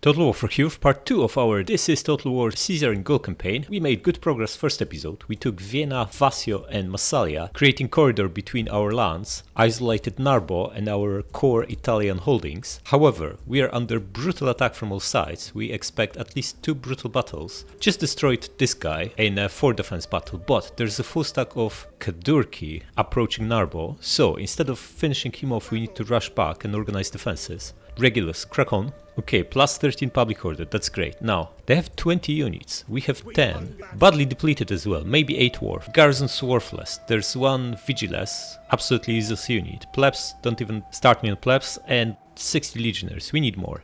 Total War for Kyiv, part 2 of our This is Total War Caesar in Gaul campaign. We made good progress first episode. We took Viena, Vasio and Massalia, creating corridor between our lands, isolated Narbo and our core Italian holdings. However, we are under brutal attack from all sides. We expect at least 2 brutal battles. Just destroyed this guy in a 4 defense battle, but there's a full stack of Kadurki approaching Narbo, so instead of finishing him off we need to rush back and organize defenses. Regulus, crack on. Okay, plus 13 public order, that's great. Now, they have 20 units, we have 10. Badly depleted as well, maybe 8 dwarf. Garrison's worthless, there's 1 vigiless, absolutely useless unit. Plebs, don't even start me on plebs, and 60 legionaries, we need more.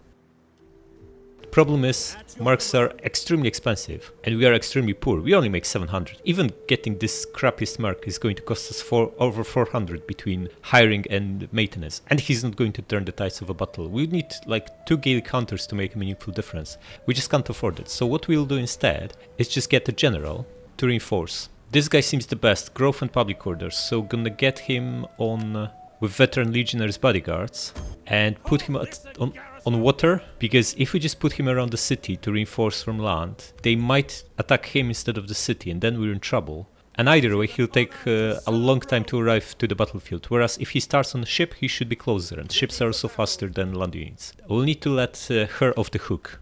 Problem is, marks are extremely expensive and we are extremely poor. We only make 700. Even getting this crappiest mark is going to cost us over 400 between hiring and maintenance, and he's not going to turn the tides of a battle. We need like 2 Gaelic hunters to make a meaningful difference. We just can't afford it. So what we'll do instead is just get a general to reinforce. This guy seems the best, growth and public orders, so gonna get him on with veteran legionaries bodyguards and put him on water, because if we just put him around the city to reinforce from land, they might attack him instead of the city and then we're in trouble. And either way he'll take a long time to arrive to the battlefield, whereas if he starts on a ship he should be closer, and ships are also faster than land units. We'll need to let her off the hook.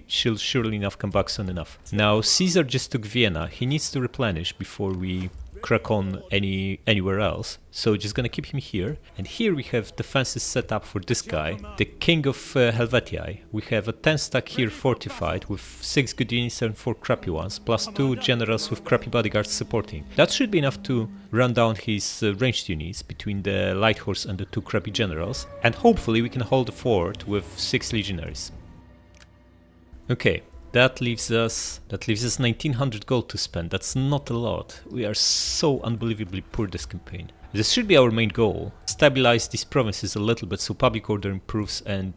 She'll surely enough come back soon enough. Now Caesar just took Vienna, he needs to replenish before we crack on anywhere else, so just gonna keep him here. And here we have defenses set up for this guy, the king of Helvetii. We have a 10 stack here fortified with 6 good units and 4 crappy ones, plus 2 generals with crappy bodyguards supporting. That should be enough to run down his ranged units between the light horse and the 2 crappy generals, and hopefully we can hold the fort with 6 legionaries. Okay. That leaves us 1900 gold to spend. That's not a lot. We are so unbelievably poor this campaign. This should be our main goal. Stabilize these provinces a little bit so public order improves, and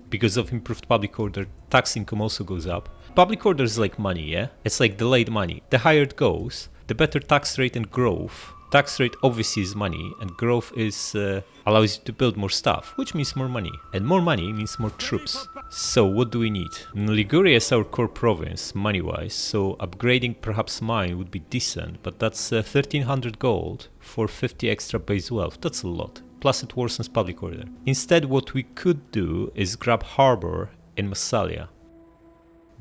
because of improved public order, tax income also goes up. Public order is like money, yeah? It's like delayed money. The higher it goes, the better tax rate and growth. Tax rate obviously is money, and growth is allows you to build more stuff, which means more money. And more money means more troops. So what do we need? Liguria is our core province, money-wise, so upgrading perhaps mine would be decent, but that's 1300 gold for 50 extra base wealth. That's a lot. Plus it worsens public order. Instead, what we could do is grab harbor in Massalia.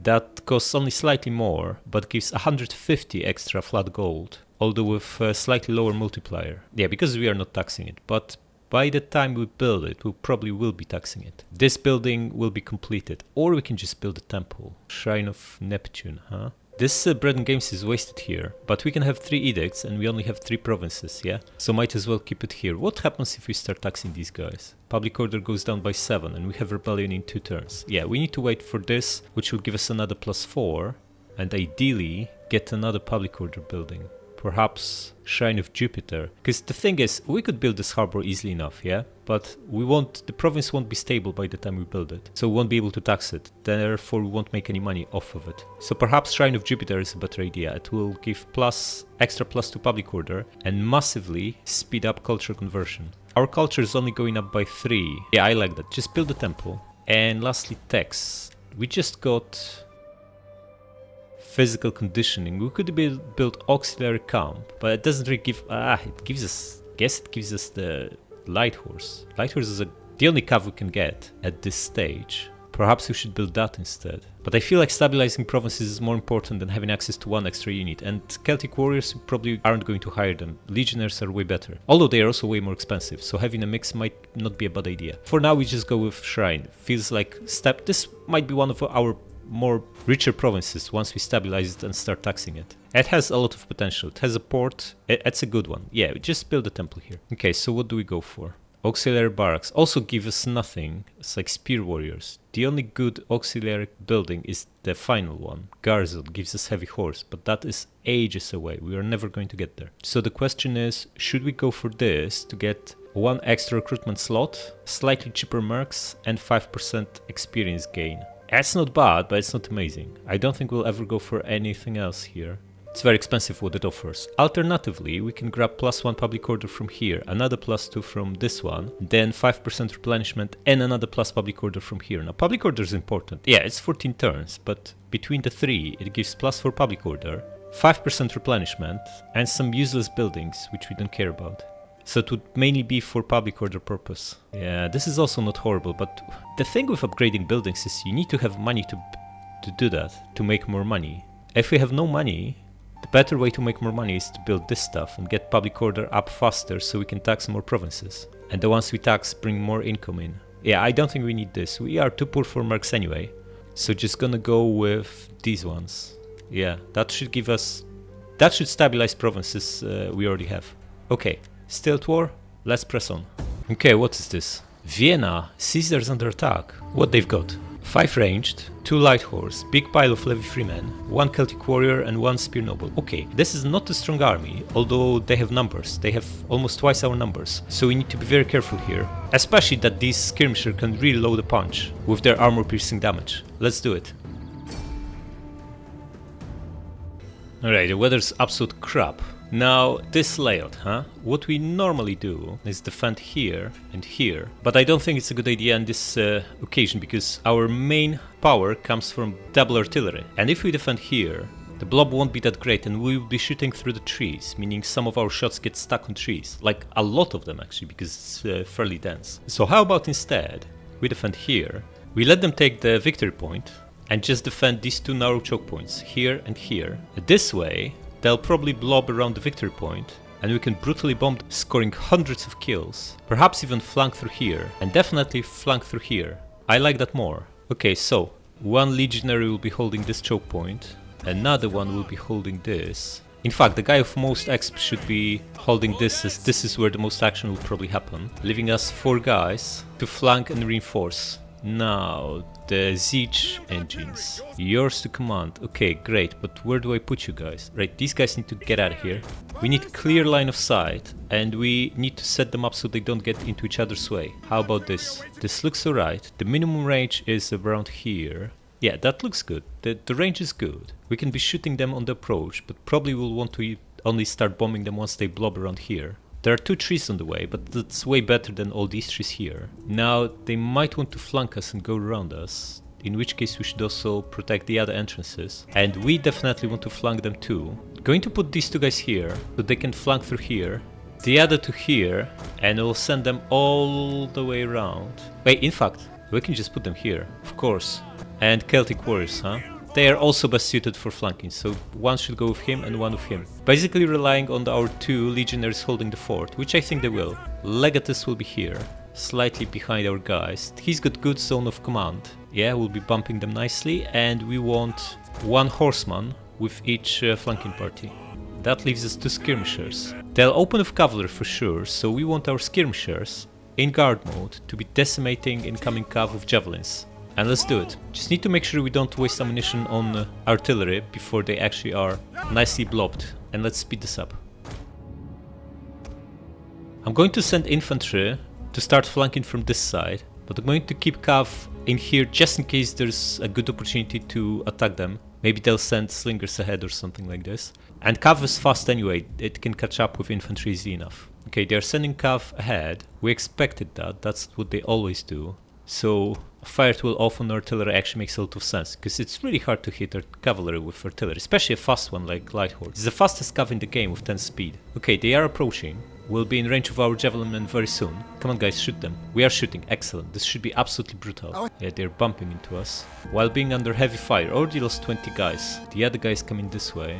That costs only slightly more, but gives 150 extra flat gold, although with a slightly lower multiplier. Yeah, because we are not taxing it, but by the time we build it, we probably will be taxing it. This building will be completed, or we can just build a temple. Shrine of Neptune, huh? This bread and games is wasted here, but we can have 3 edicts and we only have 3 provinces, yeah? So might as well keep it here. What happens if we start taxing these guys? Public order goes down by 7 and we have rebellion in 2 turns. Yeah, we need to wait for this, which will give us another +4, and ideally get another public order building. Perhaps Shrine of Jupiter. Because the thing is, we could build this harbor easily enough, yeah? But the province won't be stable by the time we build it. So we won't be able to tax it. Therefore we won't make any money off of it. So perhaps Shrine of Jupiter is a better idea. It will give extra plus to public order and massively speed up culture conversion. Our culture is only going up by 3. Yeah, I like that. Just build a temple. And lastly, tax. We just got physical conditioning. We could build auxiliary camp, but it doesn't really give. It gives us the light horse. Light horse is the only cav we can get at this stage. Perhaps we should build that instead. But I feel like stabilizing provinces is more important than having access to 1 extra unit, and Celtic warriors probably aren't going to hire them. Legionnaires are way better, although they are also way more expensive, so having a mix might not be a bad idea. For now we just go with Shrine. Feels like this might be one of our more richer provinces once we stabilize it and start taxing it. It has a lot of potential. It has a port. It's a good one. Yeah, just build a temple here. Okay, so what do we go for? Auxiliary barracks also give us nothing. It's like spear warriors. The only good auxiliary building is the final one. Garrison gives us heavy horse, but that is ages away. We are never going to get there. So the question is, should we go for this to get 1 extra recruitment slot, slightly cheaper mercs, and 5% experience gain? That's not bad, but it's not amazing. I don't think we'll ever go for anything else here. It's very expensive what it offers. Alternatively, we can grab +1 public order from here, another +2 from this one, then 5% replenishment and another plus public order from here. Now public order is important. Yeah, it's 14 turns, but between the three it gives +4 public order, 5% replenishment and some useless buildings which we don't care about. So it would mainly be for public order purpose. Yeah, this is also not horrible, but the thing with upgrading buildings is you need to have money to do that, to make more money. If we have no money, the better way to make more money is to build this stuff and get public order up faster so we can tax more provinces. And the ones we tax bring more income in. Yeah, I don't think we need this. We are too poor for mercs anyway. So just gonna go with these ones. Yeah, that should give us... that should stabilize provinces we already have. Okay, still at war? Let's press on. Okay, what is this? Vienna, Caesar's under attack. What they've got? 5 ranged, 2 light horse, big pile of levy freemen, 1 Celtic warrior and 1 spear noble. Okay, this is not a strong army, although they have numbers. They have almost twice our numbers, so we need to be very careful here. Especially that these skirmishers can really load a punch with their armor piercing damage. Let's do it. Alright, the weather's absolute crap. Now, this layout, what we normally do is defend here and here, but I don't think it's a good idea on this occasion because our main power comes from double artillery. And if we defend here, the blob won't be that great and we will be shooting through the trees, meaning some of our shots get stuck on trees. Like a lot of them actually, because it's fairly dense. So how about instead, we defend here, we let them take the victory point and just defend these 2 narrow choke points, here and here. This way, they'll probably blob around the victory point and we can brutally bomb, scoring hundreds of kills. Perhaps even flank through here, and definitely flank through here. I like that more. Okay, so 1 legionary will be holding this choke point, another one will be holding this. In fact, the guy with most exp should be holding this, as this is where the most action will probably happen, leaving us 4 guys to flank and reinforce. Now, the siege engines. Yours to command. Okay, great, but where do I put you guys? Right, these guys need to get out of here. We need clear line of sight, and we need to set them up so they don't get into each other's way. How about this? This looks alright. The minimum range is around here. Yeah, that looks good. The range is good. We can be shooting them on the approach, but probably we'll want to only start bombing them once they blob around here. There are 2 trees on the way, but that's way better than all these trees here. Now, they might want to flank us and go around us, in which case we should also protect the other entrances. And we definitely want to flank them too. Going to put these 2 guys here, so they can flank through here. The other 2 here, and we'll send them all the way around. Wait, in fact, we can just put them here, of course. And Celtic warriors, They are also best suited for flanking, so 1 should go with him and 1 with him. Basically relying on our 2 legionaries holding the fort, which I think they will. Legatus will be here, slightly behind our guys. He's got good zone of command. Yeah, we'll be bumping them nicely, and we want 1 horseman with each flanking party. That leaves us 2 skirmishers. They'll open with cavalry for sure, so we want our skirmishers in guard mode to be decimating incoming cav with javelins. And let's do it. Just need to make sure we don't waste ammunition on artillery before they actually are nicely blobbed. And let's speed this up. I'm going to send infantry to start flanking from this side, but I'm going to keep cav in here just in case there's a good opportunity to attack them. Maybe they'll send slingers ahead or something like this. And cav is fast anyway, it can catch up with infantry easy enough. Okay, they're sending cav ahead. We expected that, that's what they always do. So fire tool off on artillery actually makes a lot of sense, because it's really hard to hit cavalry with artillery, especially a fast one like light horse. It's the fastest cav in the game with 10 speed. Okay, they are approaching. We'll be in range of our javelin men very soon. Come on guys, shoot them. We are shooting, excellent. This should be absolutely brutal. Yeah, they're bumping into us. While being under heavy fire, already lost 20 guys. The other guys coming this way.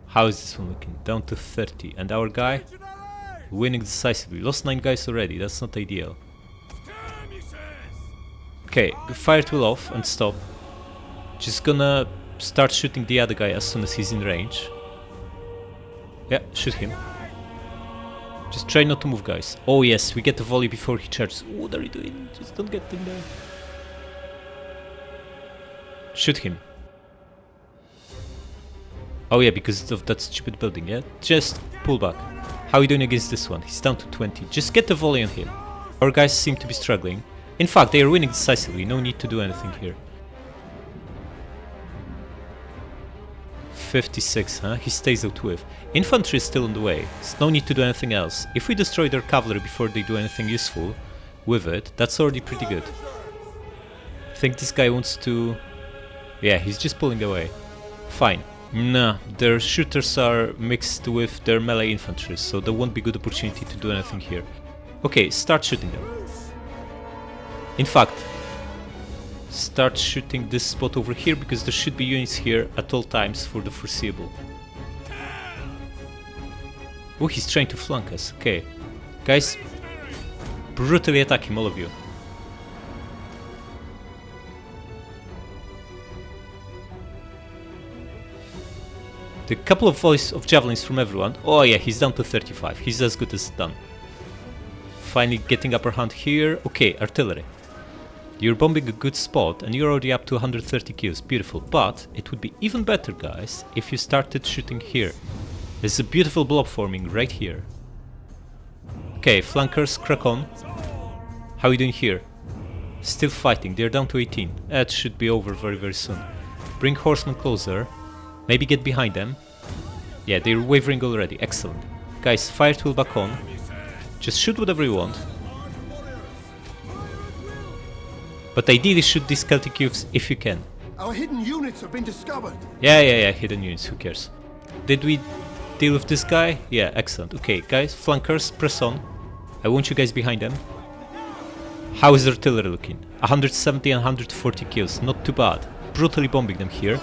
How is this one looking? Down to 30. And our guy? Winning decisively. Lost 9 guys already, that's not ideal. Okay, fire tool off and stop. Just gonna start shooting the other guy as soon as he's in range. Yeah, shoot him. Just try not to move, guys. Oh yes, we get the volley before he charges. What are you doing? Just don't get in there. Shoot him. Oh yeah, because of that stupid building, yeah? Just pull back. How are you doing against this one? He's down to 20. Just get the volley on him. Our guys seem to be struggling. In fact, they are winning decisively. No need to do anything here. 56, huh? He stays out with. Infantry is still on the way. There's no need to do anything else. If we destroy their cavalry before they do anything useful with it, that's already pretty good. I think this guy wants to... Yeah, he's just pulling away. Fine. Nah, their shooters are mixed with their melee infantry, so there won't be good opportunity to do anything here. Okay, start shooting them. In fact, start shooting this spot over here, because there should be units here at all times for the foreseeable. Oh, he's trying to flank us. Okay. Guys, brutally attack him, all of you. The couple of volleys of javelins from everyone. Oh yeah, he's down to 35. He's as good as done. Finally getting upper hand here. Okay, artillery. You're bombing a good spot and you're already up to 130 kills. Beautiful. But it would be even better, guys, if you started shooting here. There's a beautiful blob forming right here. Okay, flankers, crack on. How are you doing here? Still fighting. They're down to 18. That should be over very, very soon. Bring horsemen closer. Maybe get behind them. Yeah, they're wavering already. Excellent. Guys, fire tool back on. Just shoot whatever you want. But ideally shoot these Celtic cubes if you can. Our hidden units have been discovered. Yeah, hidden units, who cares? Did we deal with this guy? Yeah, excellent. Okay, guys, flankers, press on. I want you guys behind them. How is artillery looking? 170 and 140 kills, not too bad. Brutally bombing them here.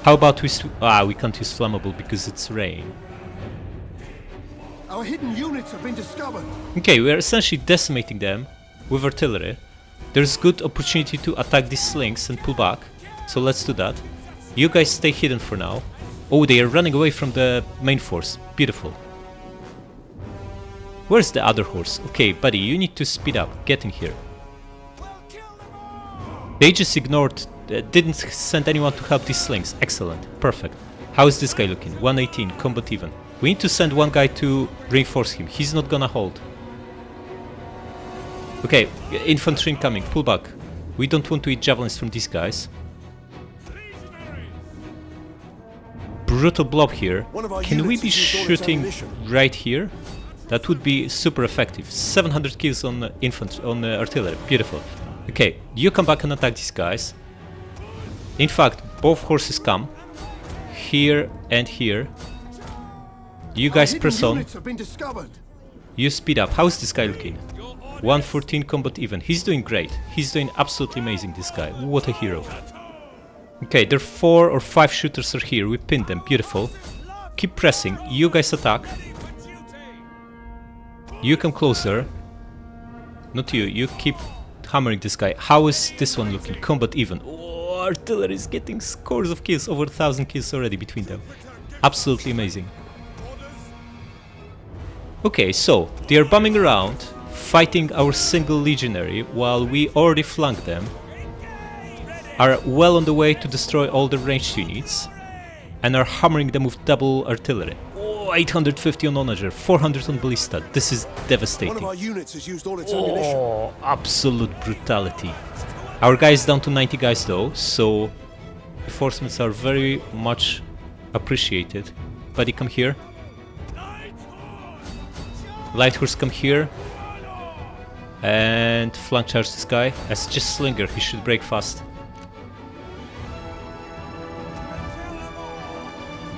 How about we we can't use flammable because it's rain. Our hidden units have been discovered. Okay, we are essentially decimating them with artillery. There's good opportunity to attack these slings and pull back, so let's do that. You guys stay hidden for now. Oh, they are running away from the main force. Beautiful. Where's the other horse? Okay, buddy, you need to speed up. Get in here. They just ignored... didn't send anyone to help these slings. Excellent. Perfect. How is this guy looking? 118. Combat even. We need to send one guy to reinforce him. He's not gonna hold. Okay, infantry incoming. Pull back. We don't want to eat javelins from these guys. Brutal blob here. Can we be shooting right here? That would be super effective. 700 kills on infantry, on artillery. Beautiful. Okay, you come back and attack these guys. In fact, both horses come. Here and here. You guys press on. You speed up. How is this guy looking? 114 combat even. He's doing great. He's doing absolutely amazing, this guy. What a hero. Okay, there are 4 or 5 shooters are here. We pinned them. Beautiful. Keep pressing. You guys attack. You come closer. Not you. You keep hammering this guy. How is this one looking? Combat even. Oh, artillery is getting scores of kills. Over 1,000 kills already between them. Absolutely amazing. Okay, so they are bombing around, fighting our single legionary while we already flanked them. Are well on the way to destroy all the ranged units and are hammering them with double artillery. Oh, 850 on onager, 400 on ballista. This is devastating. One of our units has used all its ammunition. Oh, absolute brutality. Our guy is down to 90 guys though, so reinforcements are very much appreciated. Buddy, come here. Light horse, come here. And flank charge this guy. As just slinger, he should break fast.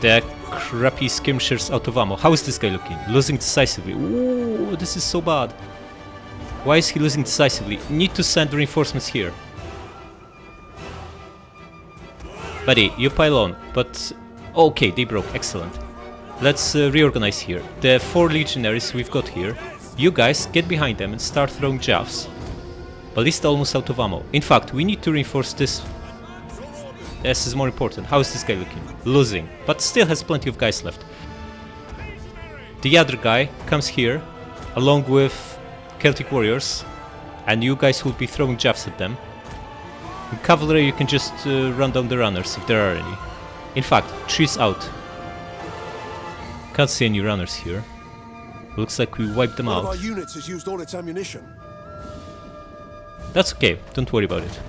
The crappy skirmishers out of ammo. How is this guy looking? Losing decisively. Ooh, this is so bad. Why is he losing decisively? Need to send reinforcements here. Buddy, you pile on, but... Okay, they broke. Excellent. Let's reorganize here. The 4 legionaries we've got here. You guys get behind them and start throwing jaffs. Ballista almost out of ammo. In fact, we need to reinforce this. This is more important. How is this guy looking? Losing, but still has plenty of guys left. The other guy comes here, along with Celtic warriors, and you guys will be throwing jaffs at them. In cavalry, you can just run down the runners if there are any. In fact, trees out. Can't see any runners here. Looks like we wiped them out. One of our units has used all its ammunition. That's okay, don't worry about it.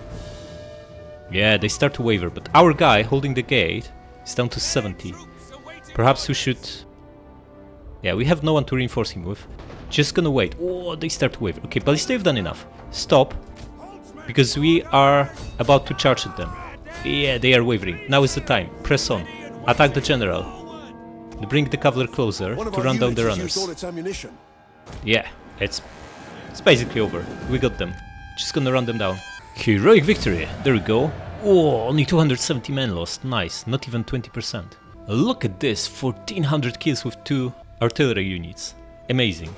Yeah, they start to waver, but our guy holding the gate It's down to 70. Perhaps we should... Yeah, we have no one to reinforce him with. Just gonna wait. Oh, they start to wave. Okay, ballista, you've done enough. Stop. Because we are about to charge at them. Yeah, they are wavering. Now is the time. Press on. Attack the general. Bring the cavalry closer to run down the runners. Yeah, it's basically over. We got them. Just gonna run them down. Heroic victory. There we go. Oh, only 270 men lost. Nice. Not even 20%. Look at this. 1400 kills with 2 artillery units. Amazing.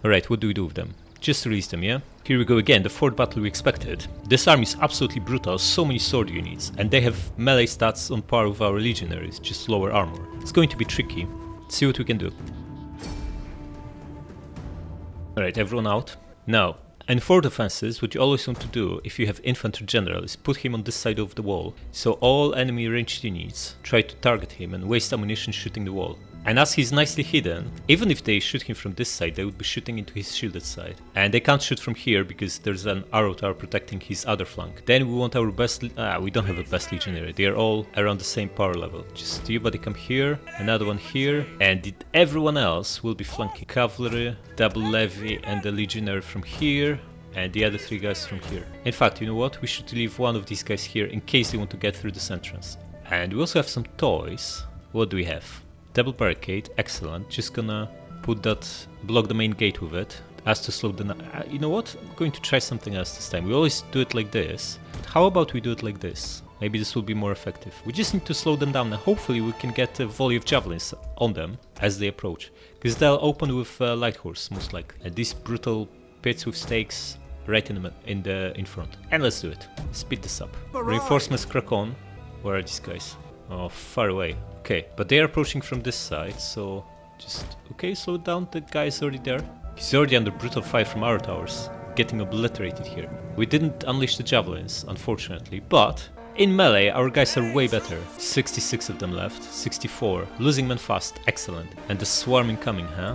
Alright, what do we do with them? Just release them, yeah? Here we go again, the fourth battle we expected. This army is absolutely brutal, so many sword units, and they have melee stats on par with our legionaries, just lower armor. It's going to be tricky. Let's see what we can do. Alright, everyone out. Now, in four defenses, what you always want to do if you have infantry general is put him on this side of the wall, so all enemy ranged units try to target him and waste ammunition shooting the wall. And as he's nicely hidden, even if they shoot him from this side, they would be shooting into his shielded side. And they can't shoot from here because there's an arrow tower protecting his other flank. Then we want our best... we don't have a best legionary. They are all around the same power level. Just you buddy come here, another one here, and everyone else will be flanking. Cavalry, double levy, and the legionary from here, and the other 3 guys from here. In fact, you know what? We should leave one of these guys here in case they want to get through this entrance. And we also have some toys. What do we have? Double barricade, excellent. Just gonna put that, block the main gate with it, as to slow the... you know what? I'm going to try something else this time. We always do it like this. How about we do it like this? Maybe this will be more effective. We just need to slow them down and hopefully we can get a volley of javelins on them as they approach. Because they'll open with light horse, most likely. And these brutal pits with stakes right in front. And let's do it. Speed this up. Reinforcements crack on. Where are these guys? Oh, far away. Okay, but they are approaching from this side, so just... Okay, slow it down, the guy is already there. He's already under brutal fire from our towers, getting obliterated here. We didn't unleash the javelins, unfortunately, but in melee our guys are way better. 66 of them left, 64. Losing men fast, excellent. And the swarm incoming, huh?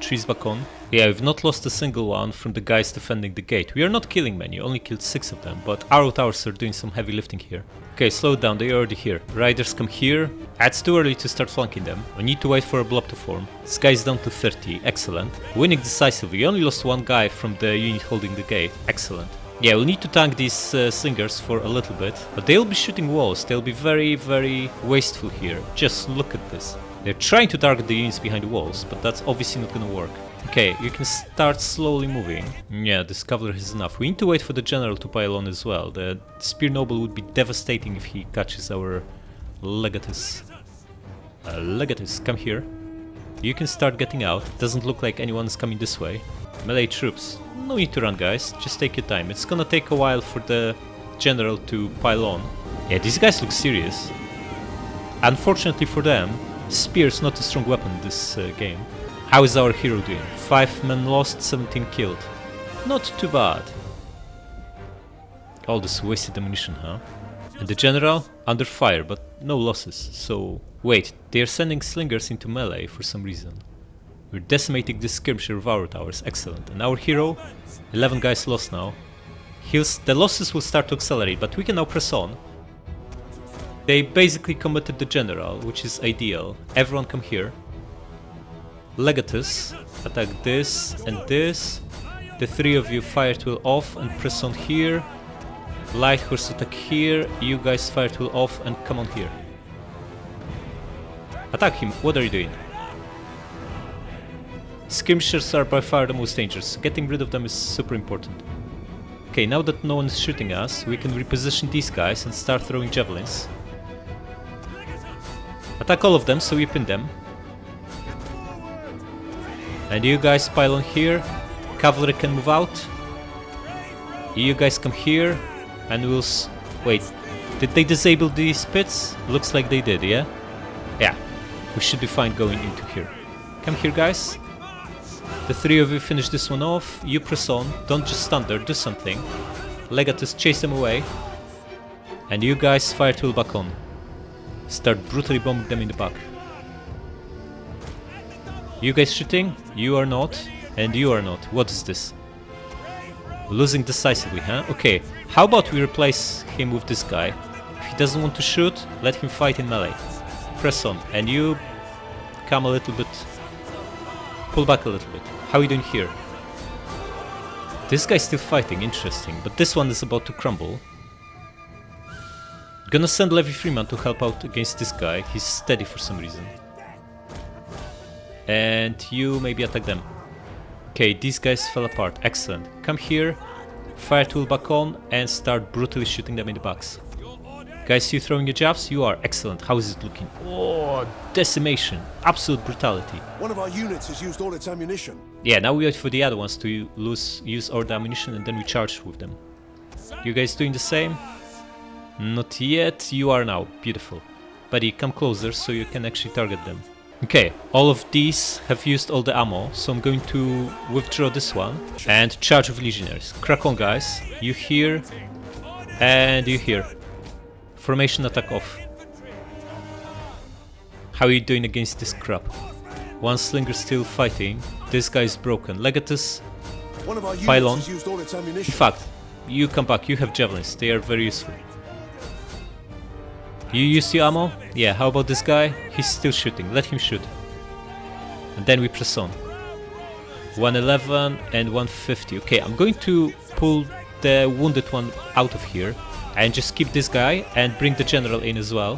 Trees back on. Yeah, we've not lost a single one from the guys defending the gate. We are not killing many, only killed 6 of them, but our towers are doing some heavy lifting here. Okay, slow it down, they are already here. Riders come here. It's too early to start flanking them. We need to wait for a blob to form. This guy is down to 30, excellent. Winning decisively, we only lost 1 guy from the unit holding the gate, excellent. Yeah, we'll need to tank these slingers for a little bit, but they'll be shooting walls, they'll be very, very wasteful here. Just look at this. They're trying to target the units behind the walls, but that's obviously not gonna work. Okay, you can start slowly moving. Yeah, this cavalry is enough. We need to wait for the general to pile on as well. The spear noble would be devastating if he catches our legatus. Legatus, come here. You can start getting out. Doesn't look like anyone's coming this way. Melee troops. No need to run, guys. Just take your time. It's gonna take a while for the general to pile on. Yeah, these guys look serious. Unfortunately for them, spear's not a strong weapon in this game. How is our hero doing? 5 men lost, 17 killed. Not too bad. All this wasted ammunition, huh? And the general? Under fire, but no losses, so... Wait, they are sending slingers into melee for some reason. We're decimating this skirmisher of our towers, excellent. And our hero? 11 guys lost now. The losses will start to accelerate, but we can now press on. They basically committed the general, which is ideal. Everyone come here. Legatus, attack this and this. The 3 of you fire tool off and press on here. Light horse attack here. You guys fire tool off and come on here. Attack him. What are you doing? Skirmishers are by far the most dangerous. Getting rid of them is super important. Okay, now that no one is shooting us, we can reposition these guys and start throwing javelins. Attack all of them so we pin them. And you guys pile on here. Cavalry can move out. You guys come here. And we'll... Wait, did they disable these pits? Looks like they did, yeah? Yeah, we should be fine going into here. Come here, guys. The 3 of you finish this one off. You press on. Don't just stand there, do something. Legatus, chase them away. And you guys fire tool back on. Start brutally bombing them in the back. You guys shooting? You are not. And you are not. What is this? Losing decisively, huh? Okay, how about we replace him with this guy? If he doesn't want to shoot, let him fight in melee. Press on, and you come a little bit, pull back a little bit. How are you doing here? This guy's still fighting, interesting, but this one is about to crumble. Gonna send Levi Freeman to help out against this guy, he's steady for some reason. And you maybe attack them. Okay, these guys fell apart, excellent. Come here, fire tool back on, and start brutally shooting them in the backs. Guys, you throwing your jabs? You are excellent. How is it looking? Oh, decimation. Absolute brutality. One of our units has used all its ammunition. Yeah, now we wait for the other ones to use all the ammunition and then we charge with them. You guys doing the same? Not yet. You are now. Beautiful. Buddy, come closer so you can actually target them. Okay, all of these have used all the ammo, so I'm going to withdraw this one and charge with legionaries. Crack on, guys. You here and you here. Formation attack off. How are you doing against this crap? One slinger still fighting. This guy is broken. Legatus, pylon. In fact, you come back. You have javelins. They are very useful. You use your ammo? Yeah, how about this guy? He's still shooting. Let him shoot. And then we press on. 111 and 150. Okay, I'm going to pull the wounded one out of here. And just keep this guy and bring the general in as well.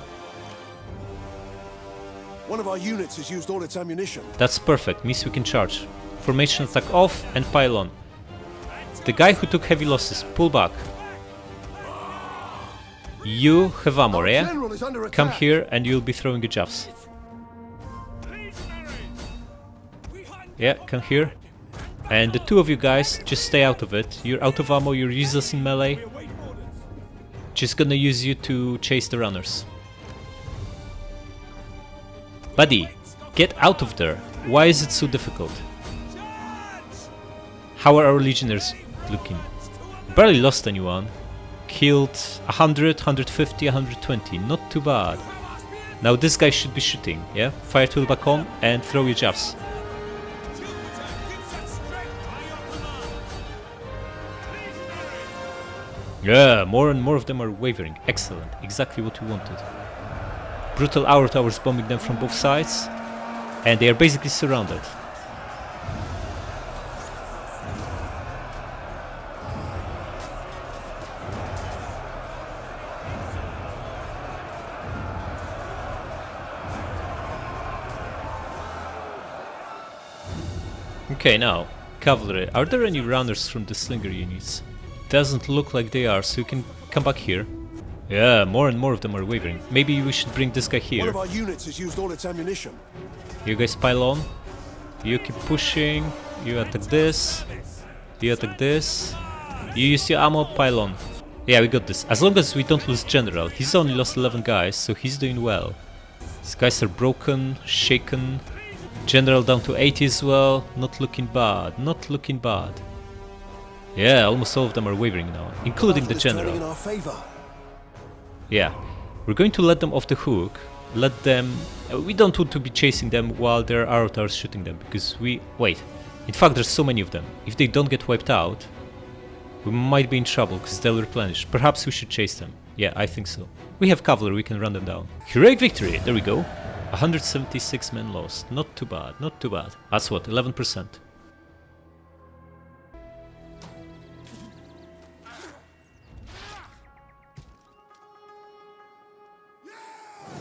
One of our units has used all its ammunition. That's perfect, means we can charge. Formation attack off and pile on. The guy who took heavy losses, pull back. You have ammo, yeah? Come here and you'll be throwing your jabs. Yeah, come here. And the two of you guys, just stay out of it. You're out of ammo, you're useless in melee. Just gonna use you to chase the runners. Buddy, get out of there. Why is it so difficult? How are our legionnaires looking? Barely lost anyone. Killed 100, 150, 120. Not too bad. Now this guy should be shooting, yeah? Fire tool back on and throw your jabs. Yeah, more and more of them are wavering. Excellent, exactly what we wanted. Brutal hour towers bombing them from both sides, and they are basically surrounded. Okay, now, cavalry. Are there any runners from the slinger units? Doesn't look like they are, so you can come back here. Yeah, more and more of them are wavering. Maybe we should bring this guy here. One of our units has used all its ammunition. You guys pile on. You keep pushing. You attack this. You attack this. You use your ammo, pile on. Yeah, we got this. As long as we don't lose general. He's only lost 11 guys, so he's doing well. These guys are broken, shaken. General down to 80 as well. Not looking bad. Not looking bad. Yeah, almost all of them are wavering now, including the general. Yeah, we're going to let them off the hook. Let them... we don't want to be chasing them while there are arrow towers shooting them, because we... Wait, in fact there's so many of them. If they don't get wiped out, we might be in trouble, because they'll replenish. Perhaps we should chase them. Yeah, I think so. We have cavalry, we can run them down. Heroic victory, there we go. 176 men lost. Not too bad, not too bad. That's what, 11%.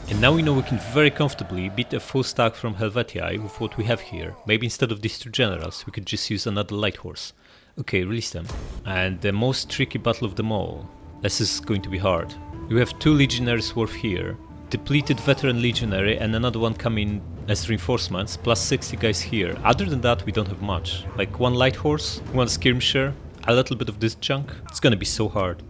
And now we know we can very comfortably beat a full stack from Helvetii with what we have here. Maybe instead of these two generals, we could just use another light horse. Okay, release them. And the most tricky battle of them all. This is going to be hard. We have two legionaries worth here. Depleted veteran legionary and another one coming as reinforcements, plus 60 guys here. Other than that, we don't have much. Like one light horse, one skirmisher, a little bit of this junk. It's gonna be so hard.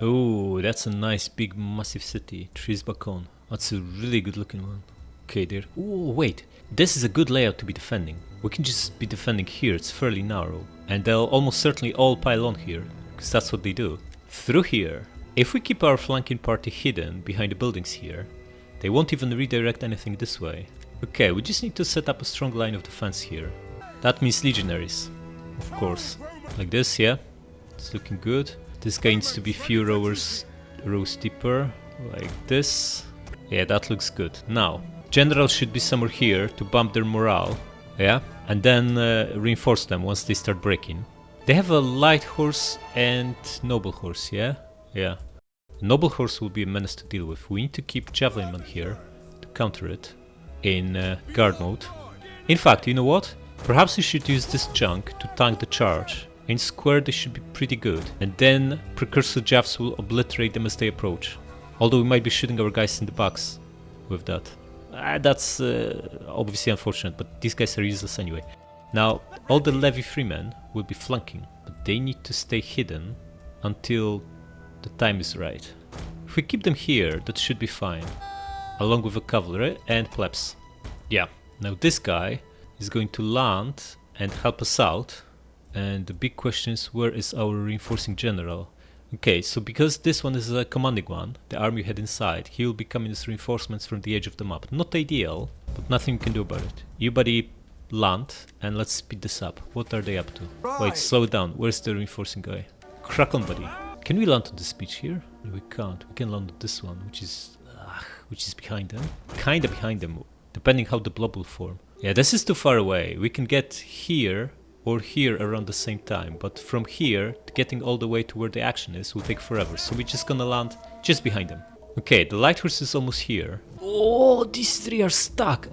Oh, that's a nice big massive city. Trees Bacon. That's a really good looking one. Okay, there. Oh, wait. This is a good layout to be defending. We can just be defending here. It's fairly narrow. And they'll almost certainly all pile on here, because that's what they do. Through here. If we keep our flanking party hidden behind the buildings here, they won't even redirect anything this way. Okay, we just need to set up a strong line of defense here. That means legionaries, of course. Like this, yeah. It's looking good. This guy needs to be few rows deeper, like this. Yeah, that looks good. Now, generals should be somewhere here to bump their morale, yeah, and then reinforce them once they start breaking. They have a light horse and noble horse, yeah? Yeah. Noble horse will be a menace to deal with. We need to keep javelin men here to counter it in guard mode. In fact, you know what? Perhaps we should use this junk to tank the charge. In square they should be pretty good, and then precursor jabs will obliterate them as they approach. Although we might be shooting our guys in the backs with that. That's obviously unfortunate, but these guys are useless anyway. Now, all the levy freemen will be flanking, but they need to stay hidden until the time is right. If we keep them here, that should be fine, along with the cavalry and plebs. Yeah, now this guy is going to land and help us out. And the big question is, where is our reinforcing general? Okay, so because this one is a commanding one, the army you had inside, he will be coming as reinforcements from the edge of the map. Not ideal, but nothing we can do about it. You buddy, land, and let's speed this up. What are they up to? Wait, slow it down. Where's the reinforcing guy? Crack on, buddy. Can we land on this beach here? No, we can't. We can land on this one, which is behind them. Kinda behind them, depending how the blob will form. Yeah, this is too far away. We can get here or here around the same time, but from here, getting all the way to where the action is will take forever, so we're just gonna land just behind them. Okay, the light horse is almost here. Oh, these three are stuck.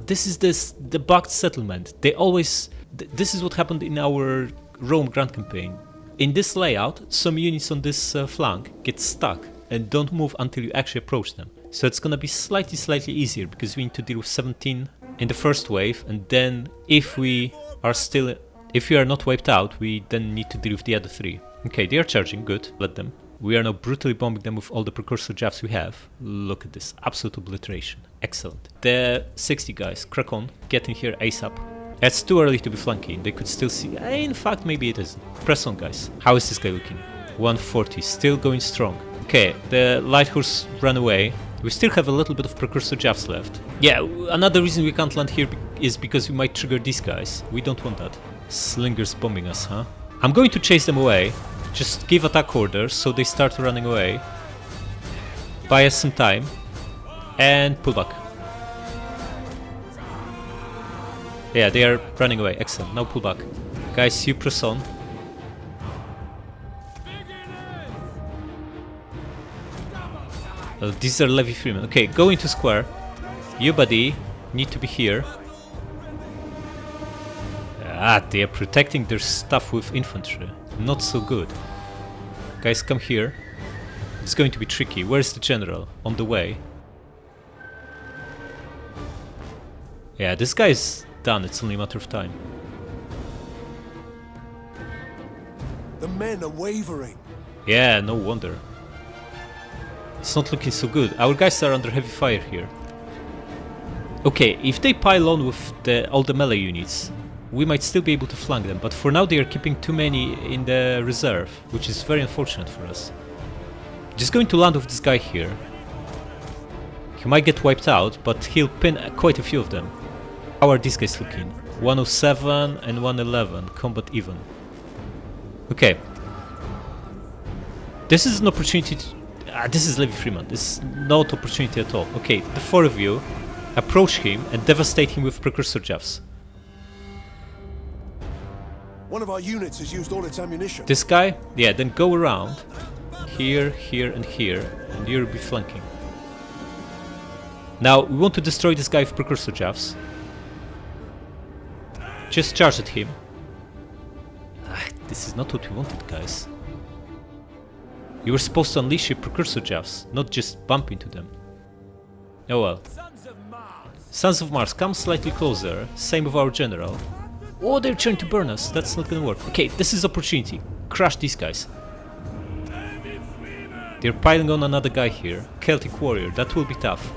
This is the bugged settlement. They always... this is what happened in our Rome Grand Campaign. In this layout, some units on this flank get stuck and don't move until you actually approach them. So it's gonna be slightly easier, because we need to deal with 17 in the first wave, and then if we are not wiped out, we then need to deal with the other three. Okay, they are charging, good, let them. We are now brutally bombing them with all the precursor jabs we have. Look at this, absolute obliteration, excellent. The 60 guys, crack on, get in here ASAP. It's too early to be flanking, they could still see, in fact maybe it isn't. Press on, guys. How is this guy looking? 140, still going strong. Okay, the light horse ran away. We still have a little bit of precursor jabs left. Yeah, another reason we can't land here is because we might trigger these guys. We don't want that. Slingers bombing us, huh? I'm going to chase them away. Just give attack orders so they start running away. Buy us some time. And pull back. Yeah, they are running away. Excellent. Now pull back. Guys, you press on. These are levy freemen. Okay, go into square. You buddy need to be here. They are protecting their stuff with infantry. Not so good. Guys, come here. It's going to be tricky. Where's the general? On the way. Yeah, this guy is done. It's only a matter of time. The men are wavering. Yeah, no wonder. It's not looking so good. Our guys are under heavy fire here. Okay, if they pile on with all the melee units, we might still be able to flank them, but for now they are keeping too many in the reserve, which is very unfortunate for us. Just going to land with this guy here. He might get wiped out, but he'll pin quite a few of them. How are these guys looking? 107 and 111, combat even. Okay. This is an opportunity to... this is Levy Freeman, this is not opportunity at all. Okay, the four of you approach him and devastate him with precursor jabs. One of our units has used all its ammunition. This guy, yeah, then go around. Here, here, and here, and you'll be flanking. Now, we want to destroy this guy with precursor jabs. Just charge at him. This is not what we wanted, guys. You were supposed to unleash your precursor jabs, not just bump into them. Oh well. Sons of Mars, come slightly closer. Same with our general. Oh, they're trying to burn us. That's not gonna work. Okay, this is opportunity. Crush these guys. They're piling on another guy here. Celtic warrior. That will be tough.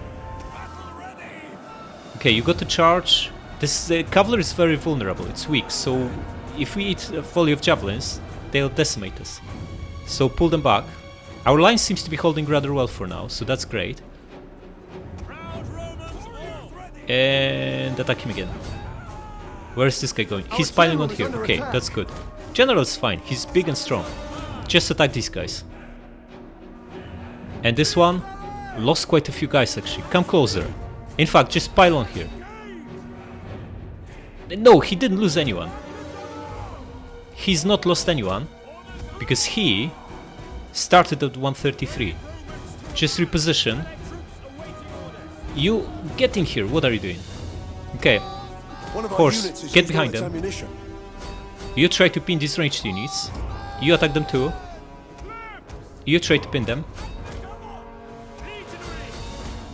Okay, you got to charge. This cavalry is very vulnerable. It's weak. So if we eat a volley of javelins, they'll decimate us. So pull them back. Our line seems to be holding rather well for now, so that's great. And attack him again. Where's this guy going? He's piling on here. Okay, that's good. General's fine. He's big and strong. Just attack these guys. And this one lost quite a few guys actually. Come closer. In fact, just pile on here. No, he didn't lose anyone. He's not lost anyone because he started at 133. Just reposition. You get in here. What are you doing? Okay. Horse, get behind them. You try to pin these ranged units. You attack them too. You try to pin them.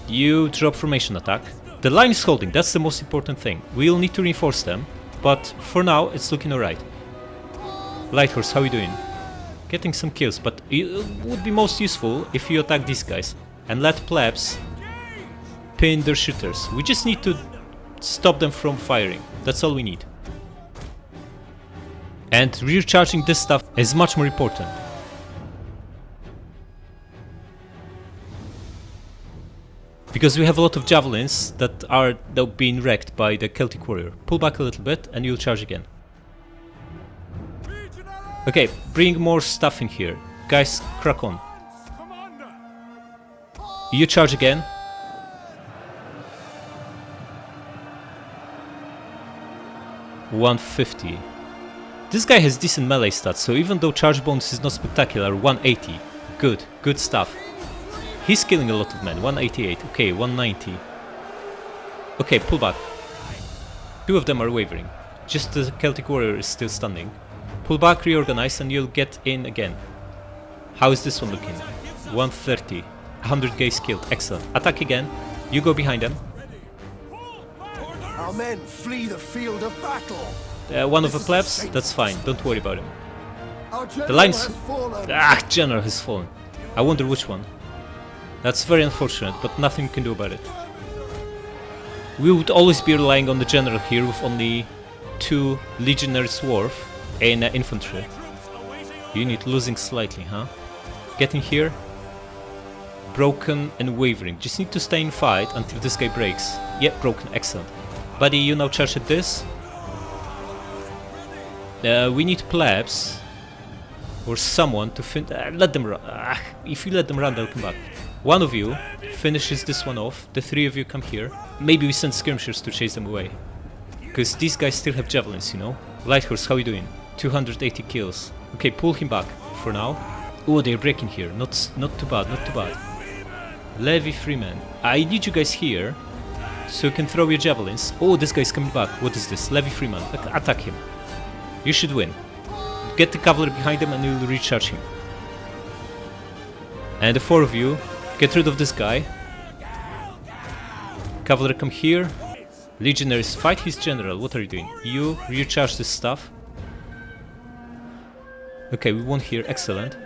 You drop formation attack. The line is holding, that's the most important thing. We'll need to reinforce them, but for now it's looking alright. Light horse, how are you doing? Getting some kills, but it would be most useful if you attack these guys and let plebs pin their shooters. We just need to stop them from firing. That's all we need. And recharging this stuff is much more important. Because we have a lot of javelins that are being wrecked by the Celtic warrior. Pull back a little bit and you'll charge again. Okay, bring more stuff in here. Guys, crack on. You charge again. $150. This guy has decent melee stats, so even though charge bonus is not spectacular, 180. Good, good stuff. He's killing a lot of men. 188. Okay, 190. Okay, pull back. Two of them are wavering. Just the Celtic warrior is still standing. Pull back, reorganize, and you'll get in again. How is this one looking? 130. 100 guys killed. Excellent. Attack again. You go behind them. Our men flee the field of battle. One of the plebs? That's fine. Don't worry about him. The lines... General has fallen. I wonder which one. That's very unfortunate, but nothing we can do about it. We would always be relying on the general here with only 2 legionaries dwarf and infantry. Unit losing slightly, huh? Get in here. Broken and wavering. Just need to stay in fight until this guy breaks. Yep, broken. Excellent. Buddy, you now charge at this. We need plebs or someone to let them run. If you let them run, they'll come back. One of you finishes this one off, the 3 of you come here. Maybe we send skirmishers to chase them away. Because these guys still have javelins, you know? Light horse, how are you doing? 280 kills. Okay, pull him back for now. Oh, they're breaking here. Not too bad, not too bad. Levy Freeman. I need you guys here so you can throw your javelins. Oh, this guy's coming back. What is this? Levy Freeman. Attack him. You should win. Get the cavalry behind him and you'll recharge him. And the 4 of you, get rid of this guy. Cavalry come here. Legionaries, fight his general. What are you doing? You recharge this stuff. Okay, we won here. Excellent.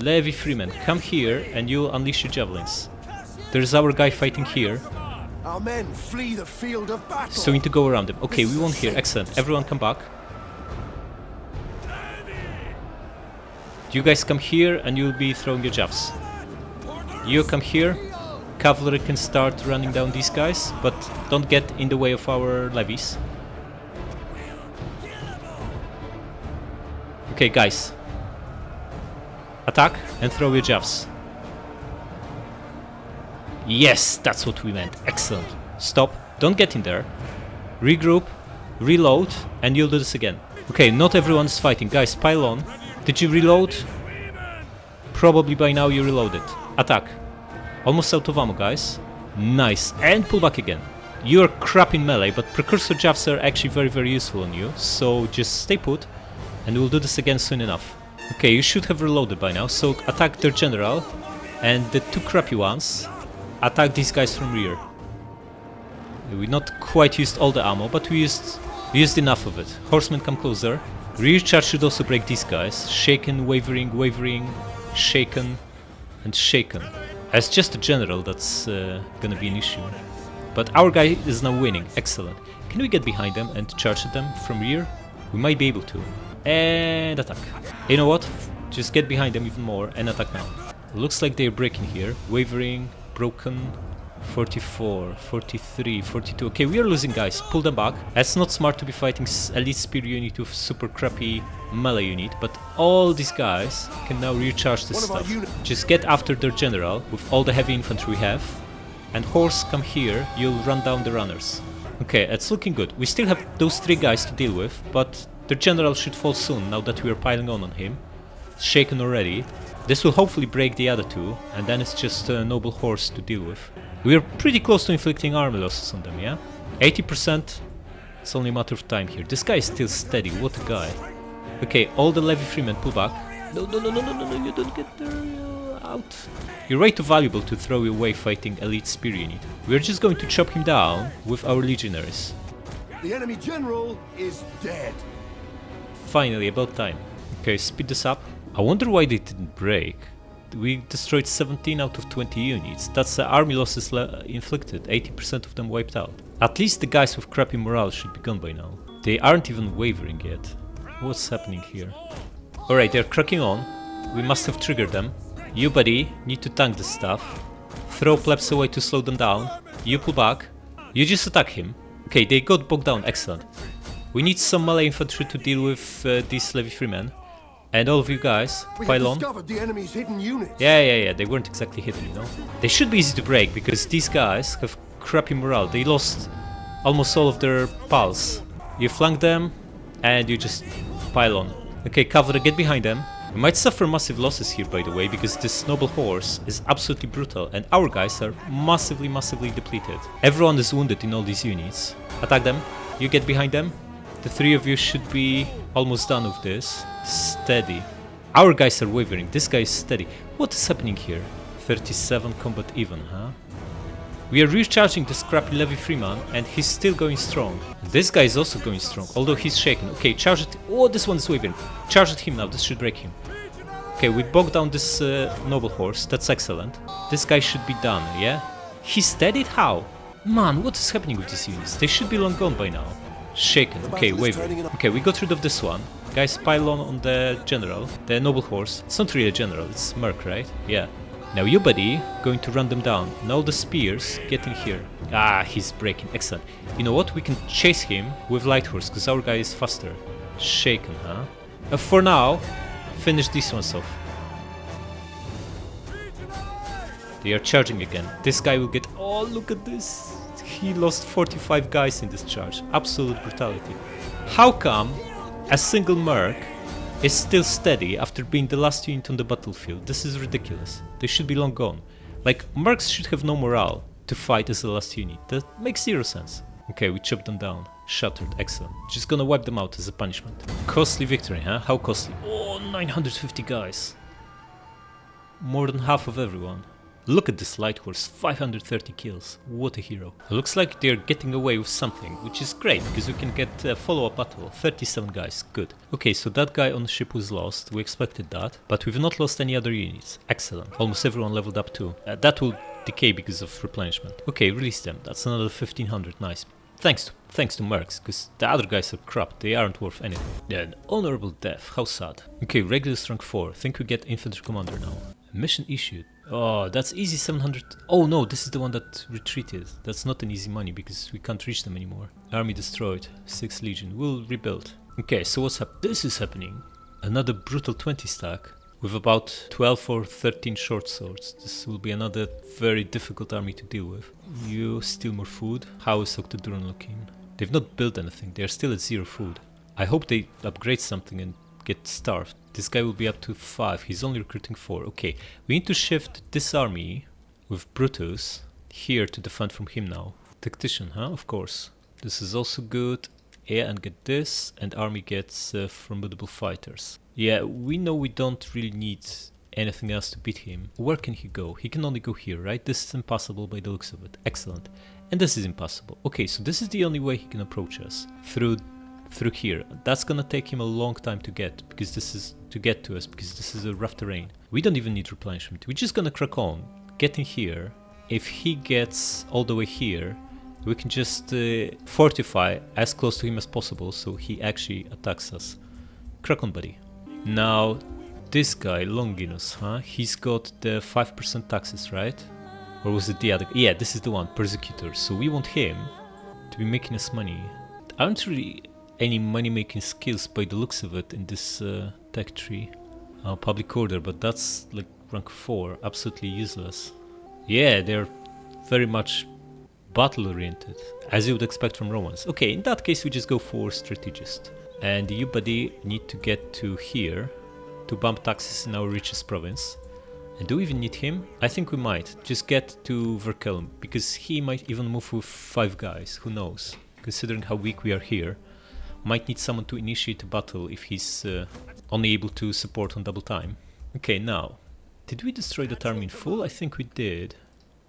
Levy Freeman, come here and you'll unleash your javelins. There's our guy fighting here. Our men flee the field of battle. So we need to go around him. Okay, we won here. Excellent. Everyone come back. You guys come here and you'll be throwing your jabs. You come here. Cavalry can start running down these guys, but don't get in the way of our levies. Okay, guys. Attack and throw your jabs. Yes, that's what we meant. Excellent. Stop. Don't get in there. Regroup. Reload. And you'll do this again. Okay, not everyone's fighting. Guys, pile on. Did you reload? Probably by now you reloaded. Attack. Almost out of ammo, guys. Nice. And pull back again. You're crap in melee, but precursor jabs are actually very, very useful on you. So just stay put. And we'll do this again soon enough. Okay, you should have reloaded by now. So attack their general. And the 2 crappy ones, attack these guys from rear. We not quite used all the ammo, but we used enough of it. Horsemen come closer. Rear charge should also break these guys. Shaken, wavering, wavering, shaken, and shaken. As just a general, that's gonna be an issue. But our guy is now winning. Excellent. Can we get behind them and charge at them from rear? We might be able to. And attack. You know what? Just get behind them even more and attack now. Looks like they're breaking here. Wavering, broken. 44, 43, 42. Okay, we are losing guys. Pull them back. It's not smart to be fighting elite spear unit with super crappy melee unit, but all these guys can now recharge this stuff. Just get after their general with all the heavy infantry we have. And horse, come here. You'll run down the runners. Okay, it's looking good. We still have those 3 guys to deal with, but the general should fall soon now that we are piling on him. It's shaken already. This will hopefully break the other 2, and then it's just a noble horse to deal with. We are pretty close to inflicting army losses on them, yeah? 80%, it's only a matter of time here. This guy is still steady, what a guy. Okay, all the levy freemen pull back. No, you don't get there, out. You're way too valuable to throw you away fighting elite spear unit. We're just going to chop him down with our legionaries. The enemy general is dead. Finally, about time. Okay, speed this up. I wonder why they didn't break. We destroyed 17 out of 20 units. That's army losses inflicted, 80% of them wiped out. At least the guys with crappy morale should be gone by now. They aren't even wavering yet. What's happening here? Alright, they're cracking on. We must have triggered them. You, buddy, need to tank this stuff. Throw plebs away to slow them down. You pull back. You just attack him. Okay, they got bogged down, excellent. We need some melee infantry to deal with these levy freemen. And all of you guys, pile on. The enemy's hidden units. Yeah, they weren't exactly hidden, you know. They should be easy to break because these guys have crappy morale. They lost almost all of their pals. You flank them and you just pile on. Okay, cavalry, get behind them. We might suffer massive losses here, by the way, because this noble horse is absolutely brutal and our guys are massively depleted. Everyone is wounded in all these units. Attack them. You get behind them. The 3 of you should be almost done with this. Steady. Our guys are wavering. This guy is steady. What is happening here? 37 combat even, huh? We are recharging this crappy levy freeman and he's still going strong. This guy is also going strong, although he's shaken. Okay, charge it. Oh, this one is wavering. Charge at him now. This should break him. Okay, we bogged down this noble horse. That's excellent. This guy should be done, yeah? He's steadied? How? Man, what is happening with these units? They should be long gone by now. Shaken. Okay, wavering. Okay, we got rid of this one. Guys, pile on the general, the noble horse. It's not really a general, it's Merc, right? Yeah. Now you, buddy, going to run them down. Now the spears getting here. Ah, he's breaking. Excellent. You know what? We can chase him with light horse, because our guy is faster. Shaken, huh? For now, finish these ones off. They are charging again. This guy will get... Oh, look at this. He lost 45 guys in this charge. Absolute brutality. How come a single Merc is still steady after being the last unit on the battlefield? This is ridiculous. They should be long gone. Like, Mercs should have no morale to fight as the last unit. That makes 0 sense. Okay, we chopped them down. Shattered. Excellent. Just gonna wipe them out as a punishment. Costly victory, huh? How costly? Oh, 950 guys. More than half of everyone. Look at this light horse, 530 kills. What a hero. Looks like they're getting away with something, which is great, because we can get a follow-up battle. 37 guys, good. Okay, so that guy on the ship was lost, we expected that, but we've not lost any other units. Excellent. Almost everyone leveled up too. That will decay because of replenishment. Okay, release them. That's another 1500, nice. Thanks to Mercs, because the other guys are crap, they aren't worth anything. Yeah, an honorable death, how sad. Okay, regular strength 4, think we get infantry commander now. Mission issued. Oh, that's easy 700. Oh no, this is the one that retreated. That's not an easy money because we can't reach them anymore. Army destroyed. 6 legion. We'll rebuild. Okay, so what's up? This is happening. Another brutal 20 stack with about 12 or 13 short swords. This will be another very difficult army to deal with. You steal more food. How is Octoduron looking? They've not built anything. They're still at 0 food. I hope they upgrade something and get starved. This guy will be up to 5, he's only recruiting 4. Okay, we need to shift this army with Brutus here to defend from him now. Tactician, huh? Of course. This is also good. Yeah, and get this, and army gets formidable fighters. Yeah, we know we don't really need anything else to beat him. Where can he go? He can only go here, right? This is impossible by the looks of it. Excellent. And this is impossible. Okay, so this is the only way he can approach us. Through here. That's gonna take him a long time to get to us because this is a rough terrain. We don't even need replenishment. We're just gonna crack on, get in here. If he gets all the way here, we can just fortify as close to him as possible so he actually attacks us. Crack on, buddy. Now, this guy, Longinus, huh? He's got the 5% taxes, right? Or was it the other? Yeah, this is the one, Persecutor. So we want him to be making us money. Aren't really any money-making skills by the looks of it in this tech tree. Public order, but that's like rank 4, absolutely useless. Yeah, they're very much battle-oriented, as you would expect from Romans. Okay, in that case we just go for strategist. And you, buddy, need to get to here to bump taxes in our richest province. And do we even need him? I think we might. Just get to Vercelum, because he might even move with 5 guys, who knows. Considering how weak we are here. Might need someone to initiate a battle if he's only able to support on double time. Okay, now, did we destroy that army in full? I think we did.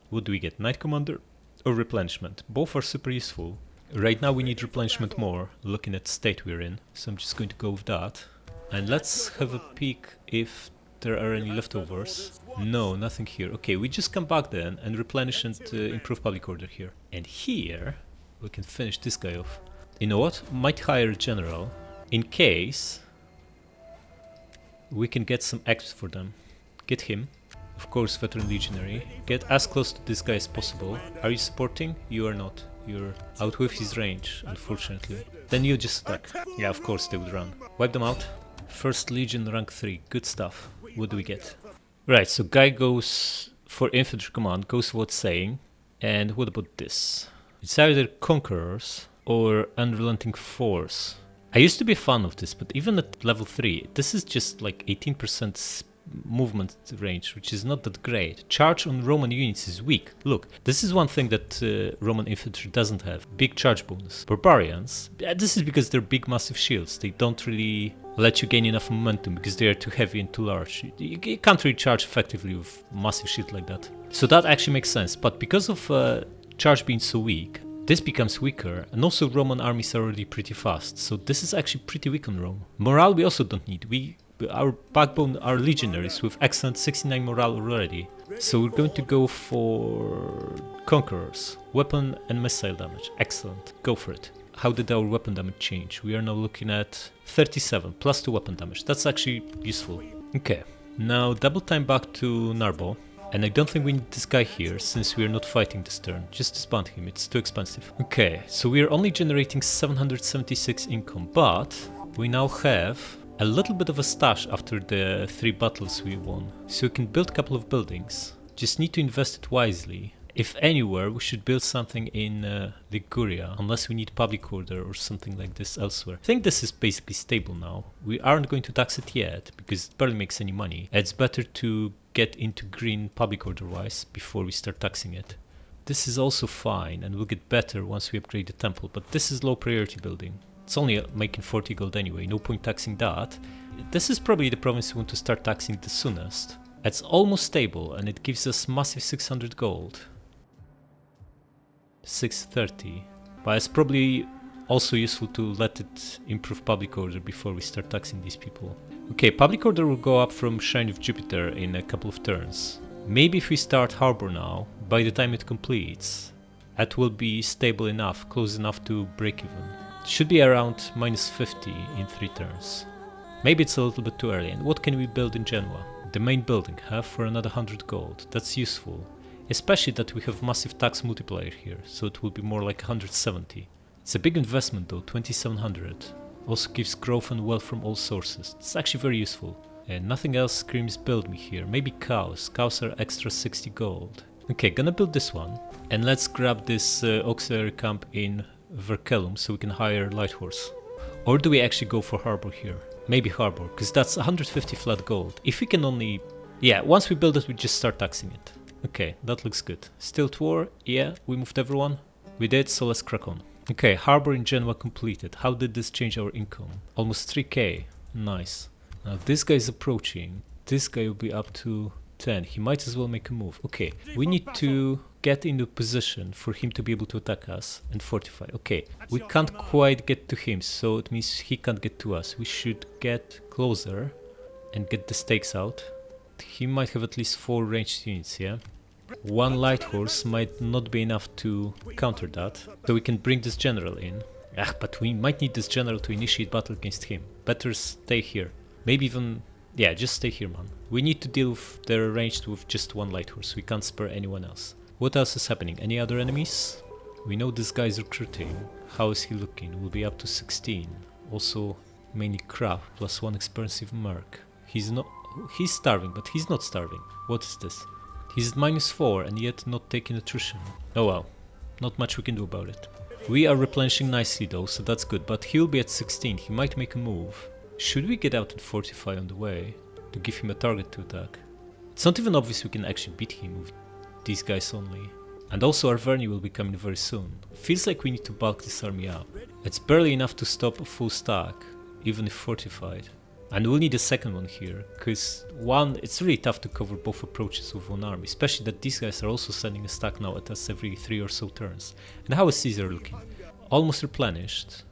What do we get? Knight Commander or replenishment? Both are super useful. Right now we need replenishment more, looking at the state we're in. So I'm just going to go with that. And let's have a peek if there are any leftovers. No, nothing here. Okay, we just come back then and replenish and improve public order here. And here we can finish this guy off. You know what? Might hire a general in case we can get some acts for them. Get him. Of course, veteran legionary. Get as close to this guy as possible. Are you supporting? You are not. You're out with his range, unfortunately. Then you just attack. Yeah, of course they would run. Wipe them out. First Legion rank 3. Good stuff. What do we get? Right, so guy goes for infantry command, goes without saying. And what about this? It's either Conquerors or Unrelenting Force. I used to be a fan of this, but even at level 3, this is just like 18% movement range, which is not that great. Charge on Roman units is weak. Look, this is one thing that Roman infantry doesn't have. Big charge bonus. Barbarians, this is because they're big massive shields. They don't really let you gain enough momentum because they are too heavy and too large. You can't really charge effectively with massive shield like that. So that actually makes sense, but because of charge being so weak, this becomes weaker, and also Roman armies are already pretty fast, so this is actually pretty weak on Rome. Morale we also don't need. Our backbone are legionaries with excellent 69 morale already. So we're going to go for Conquerors. Weapon and missile damage. Excellent. Go for it. How did our weapon damage change? We are now looking at 37 plus 2 weapon damage. That's actually useful. Okay. Now double time back to Narbo. And I don't think we need this guy here, since we are not fighting this turn. Just disband him, it's too expensive. Okay, so we are only generating 776 income, but we now have a little bit of a stash after the 3 battles we won. So we can build a couple of buildings. Just need to invest it wisely. If anywhere, we should build something in Liguria, unless we need public order or something like this elsewhere. I think this is basically stable now. We aren't going to tax it yet, because it barely makes any money. It's better to get into green public order wise before we start taxing it. This is also fine, and will get better once we upgrade the temple, but this is low priority building. It's only making 40 gold anyway, no point taxing that. This is probably the province we want to start taxing the soonest. It's almost stable, and it gives us massive 600 gold. 630, but it's probably also useful to let it improve public order before we start taxing these people. Okay, public order will go up from Shrine of Jupiter in a couple of turns. Maybe if we start Harbor now, by the time it completes, it will be stable enough, close enough to break even. It should be around minus 50 in 3 turns. Maybe it's a little bit too early. And what can we build in Genoa? The main building, have for another 100 gold. That's useful. Especially that we have massive tax multiplier here, so it will be more like 170. It's a big investment though, 2700. Also gives growth and wealth from all sources. It's actually very useful. And nothing else screams build me here. Maybe cows. Cows are extra 60 gold. Okay, gonna build this one. And let's grab this auxiliary camp in Vercelum so we can hire light horse. Or do we actually go for harbor here? Maybe harbor, because that's 150 flat gold. If we can only... Yeah, once we build it, we just start taxing it. Okay, that looks good. Stilt war, yeah, we moved everyone. We did, so let's crack on. Okay, harbor in Genoa completed. How did this change our income? Almost 3k. Nice. Now this guy is approaching. This guy will be up to 10. He might as well make a move. Okay, we need to get into position for him to be able to attack us and fortify. Okay, we can't quite get to him, so it means he can't get to us. We should get closer and get the stakes out. He might have at least 4 ranged units, yeah? 1 light horse might not be enough to counter that, so we can bring this general in. But we might need this general to initiate battle against him. Better stay here. Maybe even... Yeah, just stay here, man. We need to deal with the ranged with just 1 light horse. We can't spare anyone else. What else is happening? Any other enemies? We know this guy's recruiting. How is he looking? Will be up to 16. Also, mainly crap, plus 1 expensive merc. He's starving, but he's not starving. What is this? He's at -4 and yet not taking attrition. Oh well, not much we can do about it. We are replenishing nicely though, so that's good, but he'll be at 16. He might make a move. Should we get out and fortify on the way to give him a target to attack? It's not even obvious we can actually beat him with these guys only. And also our Verni will be coming very soon. Feels like we need to bulk this army up. It's barely enough to stop a full stack, even if fortified. And we'll need a second one here, because one, it's really tough to cover both approaches with one army, especially that these guys are also sending a stack now at us every 3 or so turns. And how is Caesar looking? Almost replenished.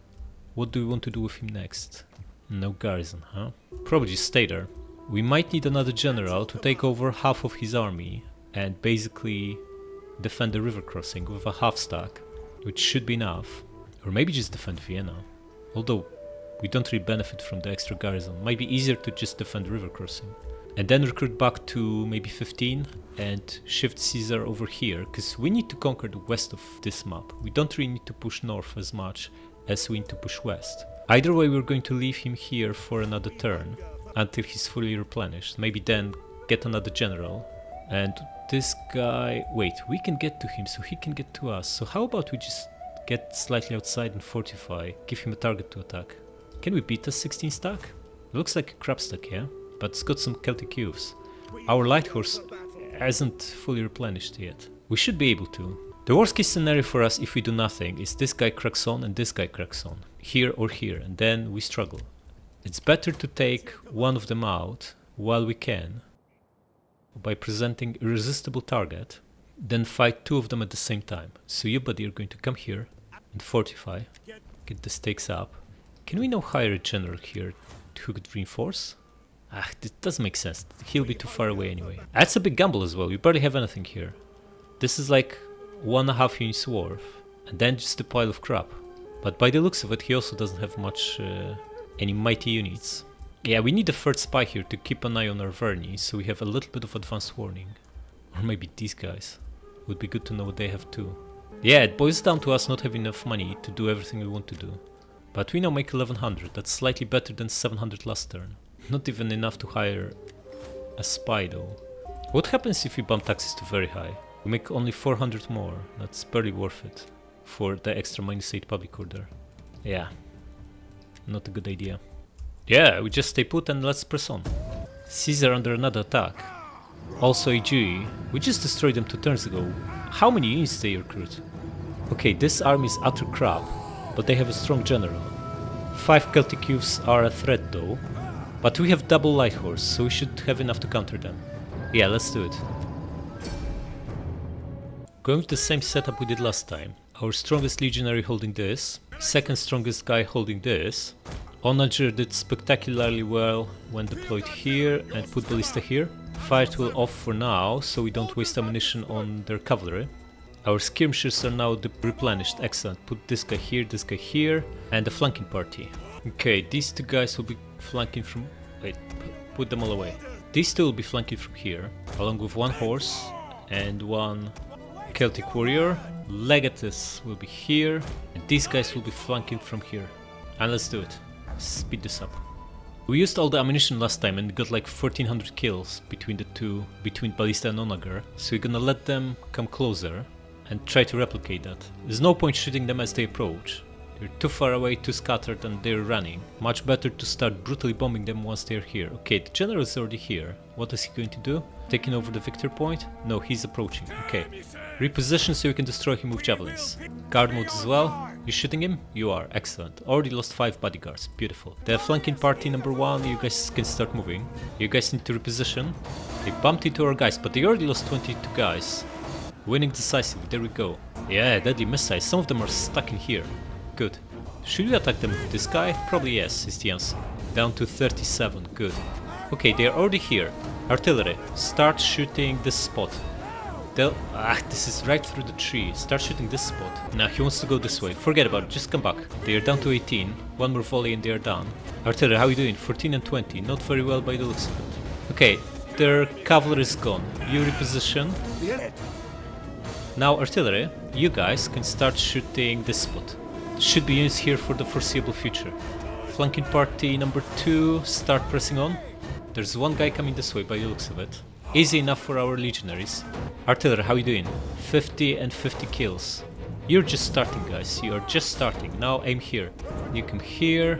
What do we want to do with him next? No garrison, huh? Probably just stay there. We might need another general to take over half of his army and basically defend the river crossing with a half stack, which should be enough. Or maybe just defend Vienna. Although we don't really benefit from the extra garrison. Might be easier to just defend the river crossing. And then recruit back to maybe 15 and shift Caesar over here, because we need to conquer the west of this map. We don't really need to push north as much as we need to push west. Either way, we're going to leave him here for another turn until he's fully replenished. Maybe then get another general. And this guy... Wait, we can get to him, so he can get to us. So how about we just get slightly outside and fortify, give him a target to attack. Can we beat a 16 stack? It looks like a crap stack, yeah? But it's got some Celtic youths. Our light horse hasn't fully replenished yet. We should be able to. The worst case scenario for us if we do nothing is this guy cracks on and this guy cracks on. Here or here, and then we struggle. It's better to take one of them out while we can by presenting a resistible target than fight 2 of them at the same time. So you buddy are going to come here and fortify, get the stakes up. Can we now hire a general here who could reinforce? Ah, this doesn't make sense. He'll be too far away anyway. That's a big gamble as well. We barely have anything here. This is like 1.5 units worth, and then just a pile of crap. But by the looks of it, he also doesn't have much, any mighty units. Yeah, we need a 3rd spy here to keep an eye on our Verni, so we have a little bit of advance warning. Or maybe these guys. Would be good to know what they have too. Yeah, it boils down to us not having enough money to do everything we want to do. But we now make 1100, that's slightly better than 700 last turn. Not even enough to hire a spy though. What happens if we bump taxes to very high? We make only 400 more, that's barely worth it for the extra -8 public order. Yeah, not a good idea. Yeah, we just stay put and let's press on. Caesar under another attack. Also AG, we just destroyed them 2 turns ago. How many units they recruit? Okay, this army is utter crap, but they have a strong general. 5 Celtic youths are a threat though, but we have double light horse, so we should have enough to counter them. Yeah, let's do it. Going with the same setup we did last time. Our strongest legionary holding this, 2nd strongest guy holding this. Onager did spectacularly well when deployed here and put ballista here. Fired well off for now, so we don't waste ammunition on their cavalry. Our skirmishers are now replenished, excellent. Put this guy here, and a flanking party. Okay, these 2 guys will be flanking from... wait, put them all away. These 2 will be flanking from here, along with 1 horse and 1 Celtic warrior. Legatus will be here, and these guys will be flanking from here. And let's do it. Speed this up. We used all the ammunition last time and got like 1400 kills between the 2, between Ballista and Onager, so we're gonna let them come closer and try to replicate that. There's no point shooting them as they approach. They're too far away, too scattered, and they're running. Much better to start brutally bombing them once they're here. Okay, the general is already here. What is he going to do? Taking over the victor point? No, he's approaching. Okay. Reposition so you can destroy him with javelins. Guard mode as well. You shooting him? You are. Excellent. Already lost 5 bodyguards. Beautiful. The flanking party number 1, you guys can start moving. You guys need to reposition. They bumped into our guys, but they already lost 22 guys. Winning decisively. There we go. Yeah, deadly missiles. Some of them are stuck in here. Good. Should we attack them with this guy? Probably yes, is the answer. Down to 37. Good. Okay, they are already here. Artillery. Start shooting this spot. This is right through the tree. Start shooting this spot. Now he wants to go this way. Forget about it, just come back. They are down to 18. 1 more volley and they are down. Artillery, how are you doing? 14 and 20. Not very well by the looks of it. Okay, their cavalry is gone. You reposition. Now artillery, you guys can start shooting this spot. Should be units here for the foreseeable future. Flanking party number 2, start pressing on. There's one guy coming this way by the looks of it. Easy enough for our legionaries. Artillery, how you doing? 50 and 50 kills. You're just starting, guys. You are just starting. Now aim here. You come here.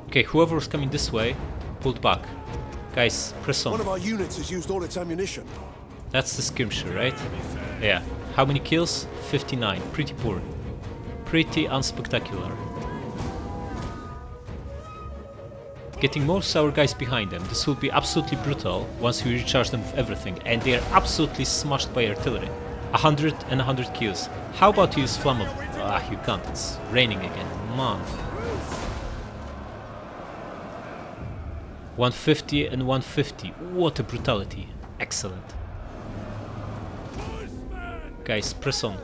Okay, whoever was coming this way, pulled back. Guys, press on. One of our units has used all its ammunition. That's the skirmisher, right? Yeah. How many kills? 59. Pretty poor. Pretty unspectacular. Getting most of our guys behind them. This will be absolutely brutal once we recharge them with everything. And they are absolutely smashed by artillery. 100 and 100 kills. How about you use flammable? Ah, you can't. It's raining again. Man. 150 and 150. What a brutality. Excellent. Guys, press on.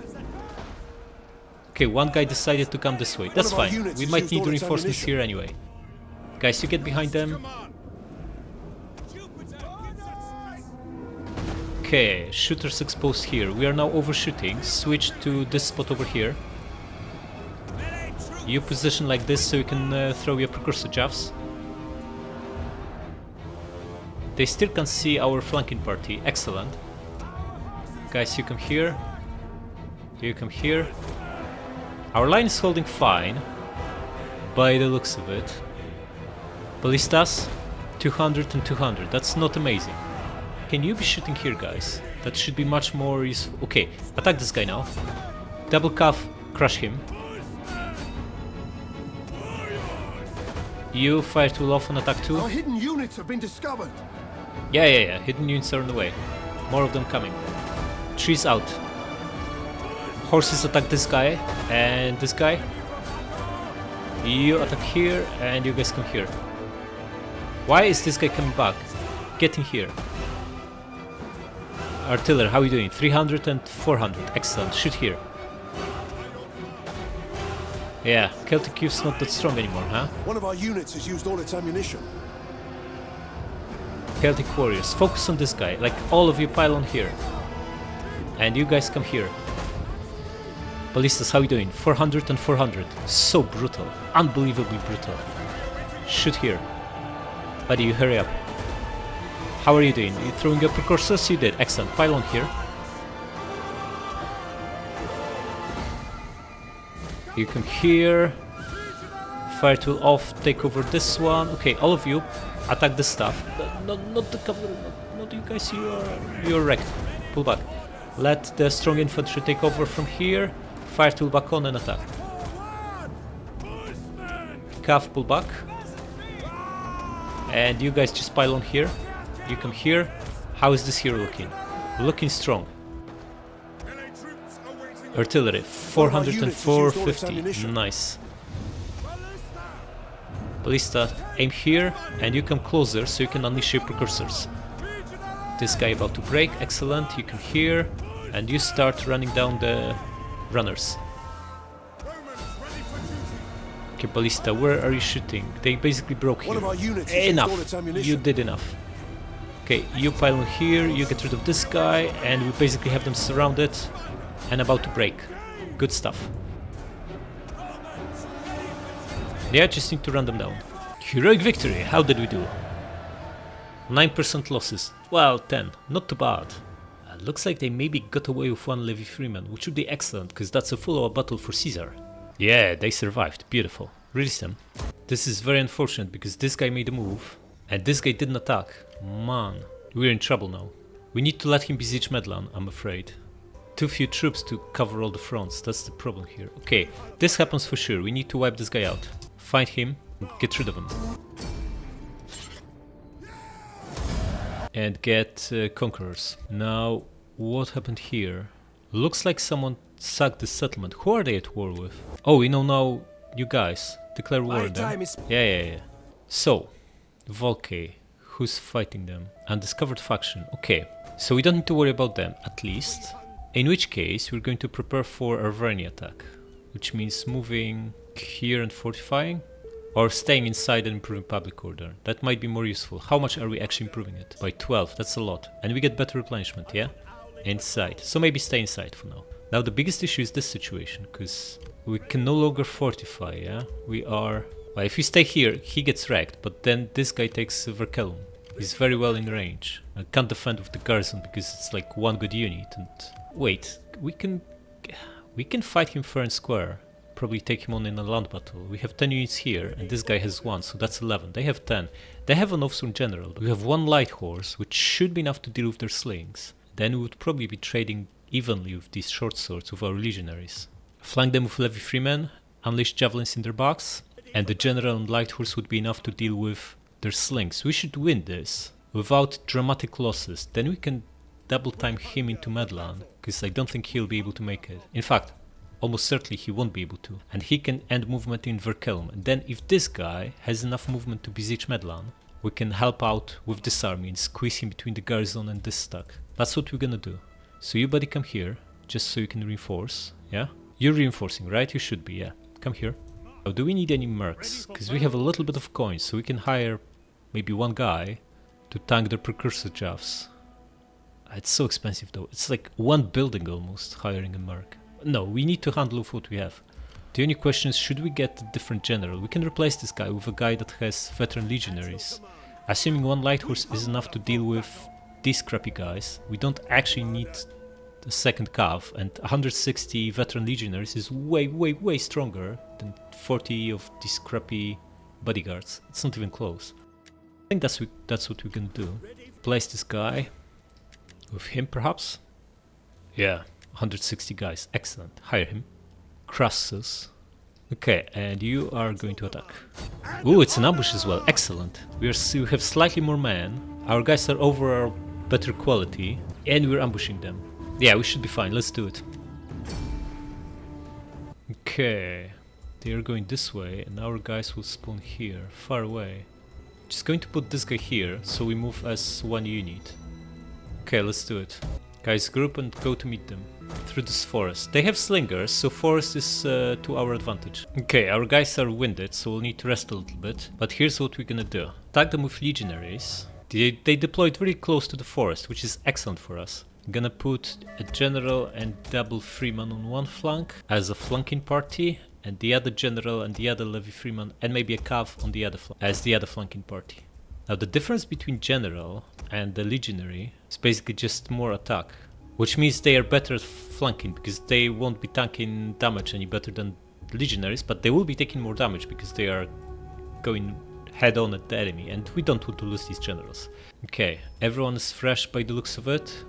Okay, one guy decided to come this way. That's fine. We might need reinforcements here anyway. Guys, you get behind them. Okay, shooters exposed here. We are now overshooting. Switch to this spot over here. You position like this so you can throw your precursor jaffs. They still can see our flanking party. Excellent. Guys, you come here. You come here. Our line is holding fine, by the looks of it. Ballistas, 200 and 200. That's not amazing. Can you be shooting here, guys? That should be much more useful. Okay, attack this guy now. Double cuff, crush him. You fire tool off on attack 2. Our hidden units have been discovered. Yeah. Hidden units are on the way. More of them coming. Trees out. Horses attack this guy and this guy. You attack here and you guys come here. Why is this guy coming back? Get in here. Artillery, how are you doing? 300 and 400. Excellent. Shoot here. Yeah, Celtic Youth's not that strong anymore, huh? One of our units has used all its ammunition. Celtic warriors, focus on this guy. Like, all of you pile on here. And you guys come here. Ballistas, how are you doing? 400 and 400. So brutal. Unbelievably brutal. Shoot here. Buddy, you hurry up. How are you doing? You throwing your precursors? You did. Excellent. Pile on here. You come here. Fire tool off. Take over this one. Okay, all of you attack this stuff. Not the cover. Not you guys. You're wrecked. Pull back. Let the strong infantry take over from here. Fire tool back on and attack. Calf, pull back. And you guys just pile on here. You come here. How is this here looking? Looking strong. Artillery, 400 and 450. Nice. Ballista, aim here and you come closer so you can unleash your precursors. This guy about to break. Excellent. You come here and you start running down the runners. Okay, Ballista, where are you shooting? They basically broke here. Enough. You did enough. Okay, you pile on here, you get rid of this guy, and we basically have them surrounded and about to break. Good stuff. Yeah, just need to run them down. Heroic victory, how did we do? 9% losses. Well, 10. Not too bad. Looks like they maybe got away with one Levy Freeman, which would be excellent, because that's a follow-up battle for Caesar. Yeah, they survived. Beautiful. Release them. This is very unfortunate, because this guy made a move, and this guy didn't attack. Man, we're in trouble now. We need to let him besiege Medlan, I'm afraid. Too few troops to cover all the fronts, that's the problem here. Okay, this happens for sure. We need to wipe this guy out. Find him, and get rid of him. And get conquerors. Now, what happened here? Looks like someone sacked the settlement. Who are they at war with? Oh, we know now, you guys. Declare war on them. Yeah. So, Volkay. Who's fighting them? Undiscovered faction. Okay, so we don't need to worry about them, at least. In which case, we're going to prepare for a Vercelum attack. Which means moving here and fortifying. Or staying inside and improving public order. That might be more useful. How much are we actually improving it? By 12, that's a lot. And we get better replenishment, yeah? Inside. So maybe stay inside for now. Now the biggest issue is this situation, because we can no longer fortify, yeah? We are... Well, if we stay here, he gets wrecked, but then this guy takes Vercelum. He's very well in range. I can't defend with the garrison because it's like one good unit, and... Wait, we can fight him fair and square. Probably take him on in a land battle. We have 10 units here, and this guy has 1, so that's 11. They have 10. They have an officer general. We have 1 light horse, which should be enough to deal with their slings. Then we would probably be trading evenly with these short swords with our legionaries. Flank them with levy freemen, unleash javelins in their backs, and the general and light horse would be enough to deal with their slings. We should win this without dramatic losses. Then we can double time him into Medlan, because I don't think he'll be able to make it. In fact, almost certainly he won't be able to. And he can end movement in Vercelum. And then if this guy has enough movement to besiege Medlan, we can help out with this army and squeeze him between the garrison and this stack. That's what we're gonna do. So you buddy come here, just so you can reinforce, yeah? You're reinforcing, right? You should be, yeah. Come here. Now, do we need any mercs? Because we have a little bit of coins, so we can hire maybe 1 guy to tank the precursor javs. It's so expensive though. It's like 1 building almost, hiring a merc. No, we need to handle with what we have. The only question is, should we get a different general? We can replace this guy with a guy that has veteran legionaries. Assuming 1 light horse is enough to deal with these crappy guys, we don't actually need the second cav, and 160 veteran legionaries is way stronger than 40 of these crappy bodyguards. It's not even close. I think that's what we're gonna do. Place this guy with him, perhaps? Yeah, 160 guys. Excellent. Hire him. Crassus. Okay, and you are going to attack. Ooh, it's an ambush as well. Excellent. We have slightly more men. Our guys are overall better quality, and we're ambushing them. Yeah, we should be fine. Let's do it. Okay, they are going this way, and our guys will spawn here, far away. Just going to put this guy here, so we move as 1 unit. Okay, let's do it. Guys, group and go to meet them through this forest. They have slingers, so forest is to our advantage. Okay, our guys are winded, so we'll need to rest a little bit. But here's what we're gonna do. Attack them with legionaries. They deployed very close to the forest, which is excellent for us. I'm gonna put a general and double freeman on 1 flank as a flanking party, and the other general and the other levy freeman, and maybe a cav on the other as the other flanking party. Now the difference between general and the legionary is basically just more attack, which means they are better at flanking because they won't be tanking damage any better than legionaries, but they will be taking more damage because they are going head on at the enemy, and we don't want to lose these generals. Okay, everyone is fresh by the looks of it,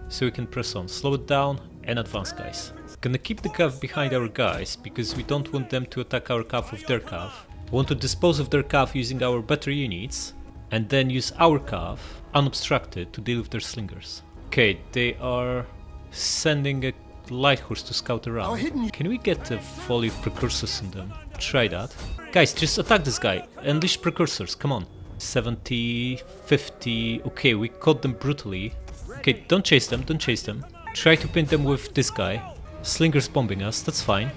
so we can press on, slow it down and advance, guys. Gonna keep the cav behind our guys because we don't want them to attack our cav with their cav. We want to dispose of their cav using our better units, and then use our cav unobstructed to deal with their slingers. Okay, they are sending a light horse to scout around. Can we get a volley of precursors on them? Try that. Guys, just attack this guy. Unleash precursors, come on. 70, 50, okay, we caught them brutally. Okay, don't chase them, don't chase them. Try to pin them with this guy. Slingers bombing us, that's fine.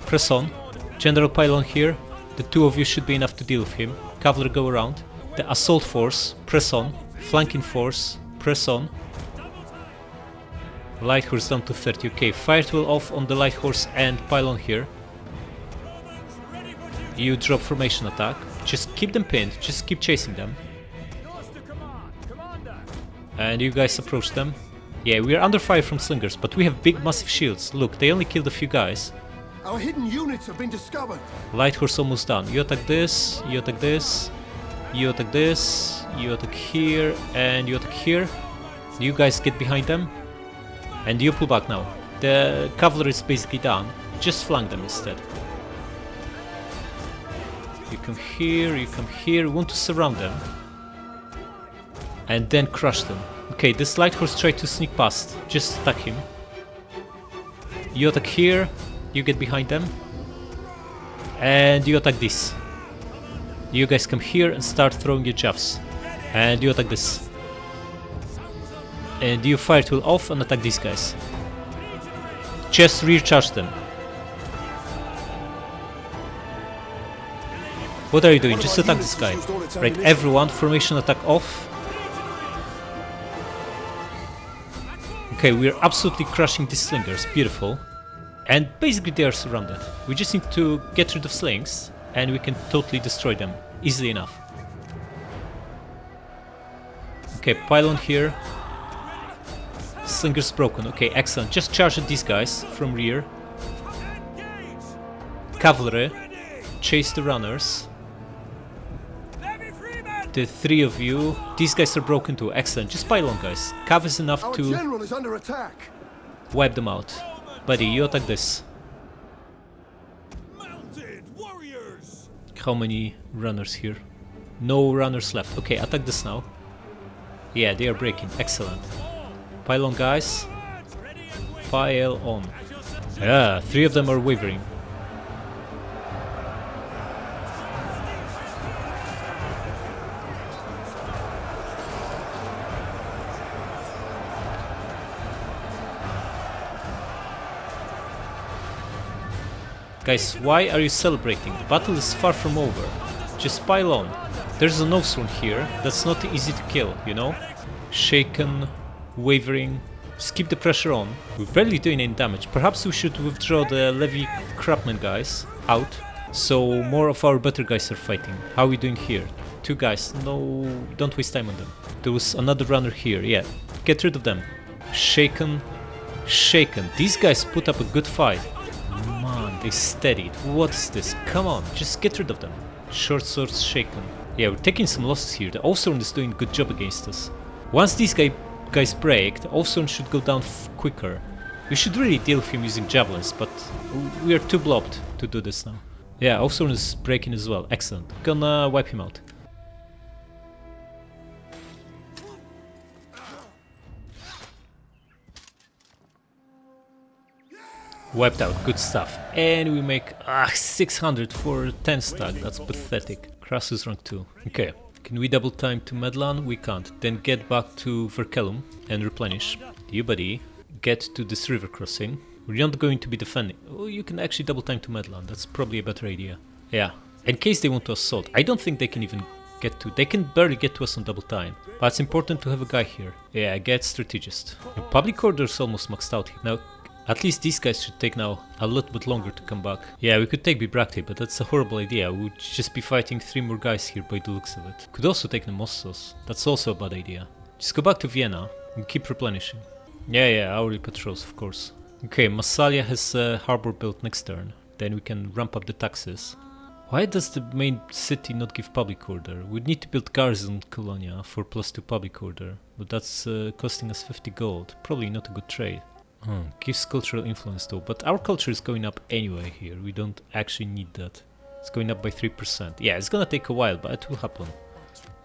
Press on. General pylon here. The 2 of you should be enough to deal with him. Cavalry go around. The assault force, press on. Flanking force, press on. Light horse down to 30, okay. Fire tool off on the light horse and pylon here. You drop formation attack. Just keep them pinned, just keep chasing them. And you guys approach them. Yeah, we are under fire from slingers, but we have big massive shields. Look, they only killed a few guys. Our hidden units have been discovered. Light horse almost done. You attack this, you attack this, you attack this, you attack here, and you attack here. You guys get behind them. And you pull back now. The cavalry is basically done. Just flank them instead. You come here, you come here. We want to surround them. And then crush them. Okay, this light horse tried to sneak past. Just attack him. You attack here. You get behind them. And you attack this. You guys come here and start throwing your javes. And you attack this. And you fire tool off and attack these guys. Just recharge them. What are you doing? Just attack this guy. Right, everyone, formation attack off. Okay, we're absolutely crushing these slingers. Beautiful. And basically they are surrounded. We just need to get rid of slings and we can totally destroy them easily enough. Okay, pylon here. Slinger's broken. Okay, excellent. Just charge at these guys from rear. Cavalry. Chase the runners. The three of you. These guys are broken too. Excellent. Just pylon, guys. Cav is enough Our to general is under attack. wipe them out. Buddy, you attack this. Mounted warriors. How many runners here? No runners left. Okay, attack this now. Yeah, they are breaking. Excellent. Pile on, guys. Pile on. Yeah, 3 of them are wavering. Guys, why are you celebrating? The battle is far from over. Just pile on. There's a nose wound here that's not easy to kill, you know? Shaken, wavering. Just keep the pressure on. We're barely doing any damage. Perhaps we should withdraw the Levy Crapman guys out, so more of our better guys are fighting. How are we doing here? 2 guys. No, don't waste time on them. There was another runner here. Yeah, get rid of them. Shaken, shaken. These guys put up a good fight. Man, they steadied. What is this? Come on, just get rid of them. Short swords shaken. Yeah, we're taking some losses here. The Overstretched is doing a good job against us. Once these guys break, the Overstretched should go down quicker. We should really deal with him using javelins, but we are too blobbed to do this now. Yeah, Overstretched is breaking as well. Excellent. Gonna wipe him out. Wiped out, good stuff. And we make 600 for 10 stack, that's pathetic. Crassus rank 2. Okay, can we double time to Medlan? We can't. Then get back to Vercelum and replenish. You buddy, get to this river crossing. We're not going to be defending. Oh, you can actually double time to Medlan, that's probably a better idea. Yeah, in case they want to assault. I don't think they can even get to, they can barely get to us on double time. But it's important to have a guy here. Yeah, get strategist. The public order is almost maxed out here. Now, at least these guys should take now a little bit longer to come back. Yeah, we could take Bibracte, but that's a horrible idea. We would just be fighting 3 more guys here by the looks of it. Could also take Nemossos. That's also a bad idea. Just go back to Vienna and keep replenishing. Yeah, hourly patrols, of course. Okay, Massalia has a harbor built next turn. Then we can ramp up the taxes. Why does the main city not give public order? We'd need to build garrison Colonia for +2 public order, but that's costing us 50 gold. Probably not a good trade. Gives cultural influence though, but our culture is going up anyway here. We don't actually need that. It's going up by 3%. Yeah, it's gonna take a while, but it will happen.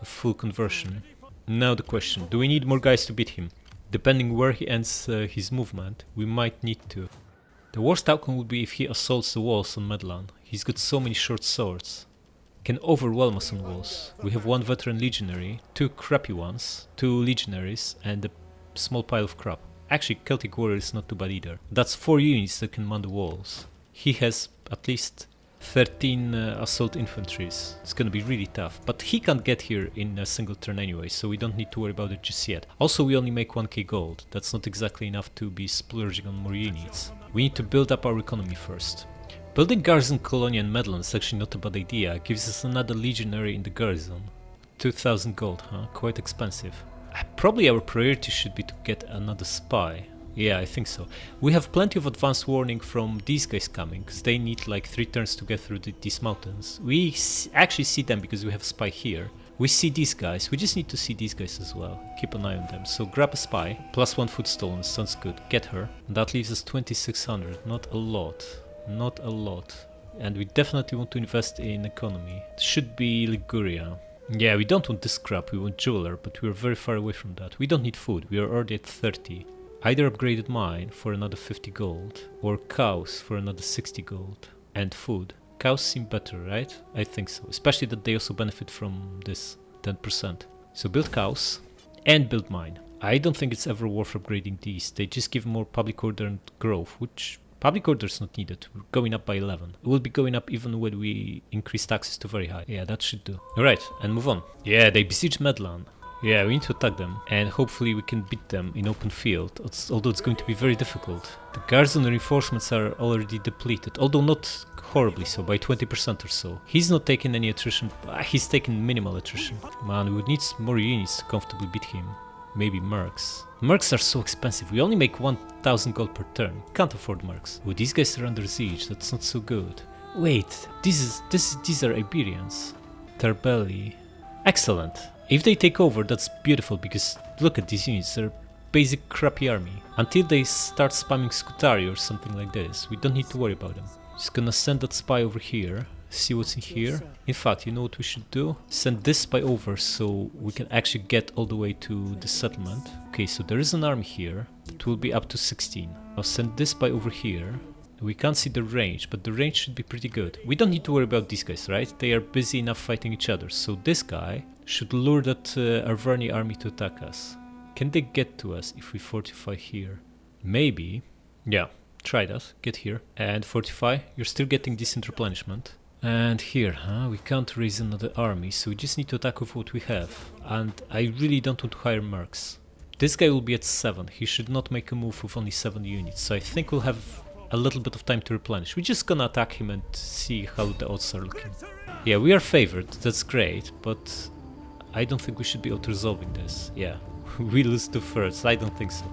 A full conversion. Now the question, do we need more guys to beat him? Depending where he ends his movement, we might need to. The worst outcome would be if he assaults the walls on Medlan. He's got so many short swords. Can overwhelm us on walls. We have 1 veteran legionary, 2 crappy ones, 2 legionaries, and a small pile of crap. Actually, Celtic Warrior is not too bad either. That's 4 units that can man the walls. He has at least 13 assault infantries. It's gonna be really tough. But he can't get here in a single turn anyway, so we don't need to worry about it just yet. Also, we only make 1k gold. That's not exactly enough to be splurging on more units. We need to build up our economy first. Building garrison Colonia and Medlan is actually not a bad idea. It gives us another legionary in the garrison. 2000 gold, huh? Quite expensive. Probably our priority should be to get another spy. Yeah, I think so. We have plenty of advance warning from these guys coming, because they need like 3 turns to get through these mountains. We actually see them because we have a spy here. We see these guys, we just need to see these guys as well. Keep an eye on them. So grab a spy, +1 footstone, sounds good. Get her. And that leaves us 2600, not a lot. Not a lot. And we definitely want to invest in economy. It should be Liguria. Yeah, we don't want this crap, we want jeweler, but we're very far away from that. We don't need food, we are already at 30. Either upgraded mine for another 50 gold, or cows for another 60 gold. And food. Cows seem better, right? I think so, especially that they also benefit from this 10%. So build cows, and build mine. I don't think it's ever worth upgrading these, they just give more public order and growth, which... Public order is not needed, we're going up by 11. It will be going up even when we increase taxes to very high. Yeah, that should do. Alright, and move on. Yeah, they besiege Medlan. Yeah, we need to attack them, and hopefully we can beat them in open field, although it's going to be very difficult. The garrison reinforcements are already depleted, although not horribly so, by 20% or so. He's not taking any attrition, he's taking minimal attrition. Man, we would need more units to comfortably beat him. Maybe mercs. Mercs are so expensive, we only make 1000 gold per turn. Can't afford mercs. Oh, these guys are under siege, that's not so good. Wait, these are Iberians. Tarbelli. Excellent. If they take over, that's beautiful, because look at these units, they're basic crappy army. Until they start spamming Scutari or something like this, we don't need to worry about them. Just gonna send that spy over here, see what's in here. In fact, you know what we should do? Send this spy over so we can actually get all the way to the settlement. Okay, so there is an army here. It will be up to 16. I'll send this spy over here. We can't see the range, but the range should be pretty good. We don't need to worry about these guys, right? They are busy enough fighting each other. So this guy should lure that Arverni army to attack us. Can they get to us if we fortify here? Maybe. Yeah, try that. Get here. And fortify. You're still getting decent replenishment. And here, we can't raise another army, so we just need to attack with what we have. And I really don't want to hire mercs. This guy will be at 7. He should not make a move with only 7 units. So I think we'll have a little bit of time to replenish. We're just gonna attack him and see how the odds are looking. Yeah, we are favored, that's great, but I don't think we should be auto-resolving this. Yeah, we lose 2 thirds, I don't think so.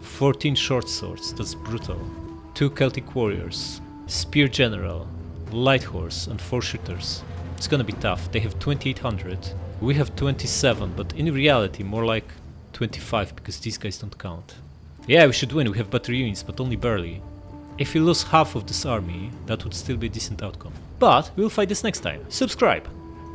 14 short swords, that's brutal. 2 Celtic warriors, spear general, light horse and 4 shooters. It's gonna be tough. They have 2800, we have 27, but in reality more like 25 because these guys don't count. Yeah, we should win, we have better units, but only barely. If we lose half of this army, that would still be a decent outcome. But we'll fight this next time. Subscribe!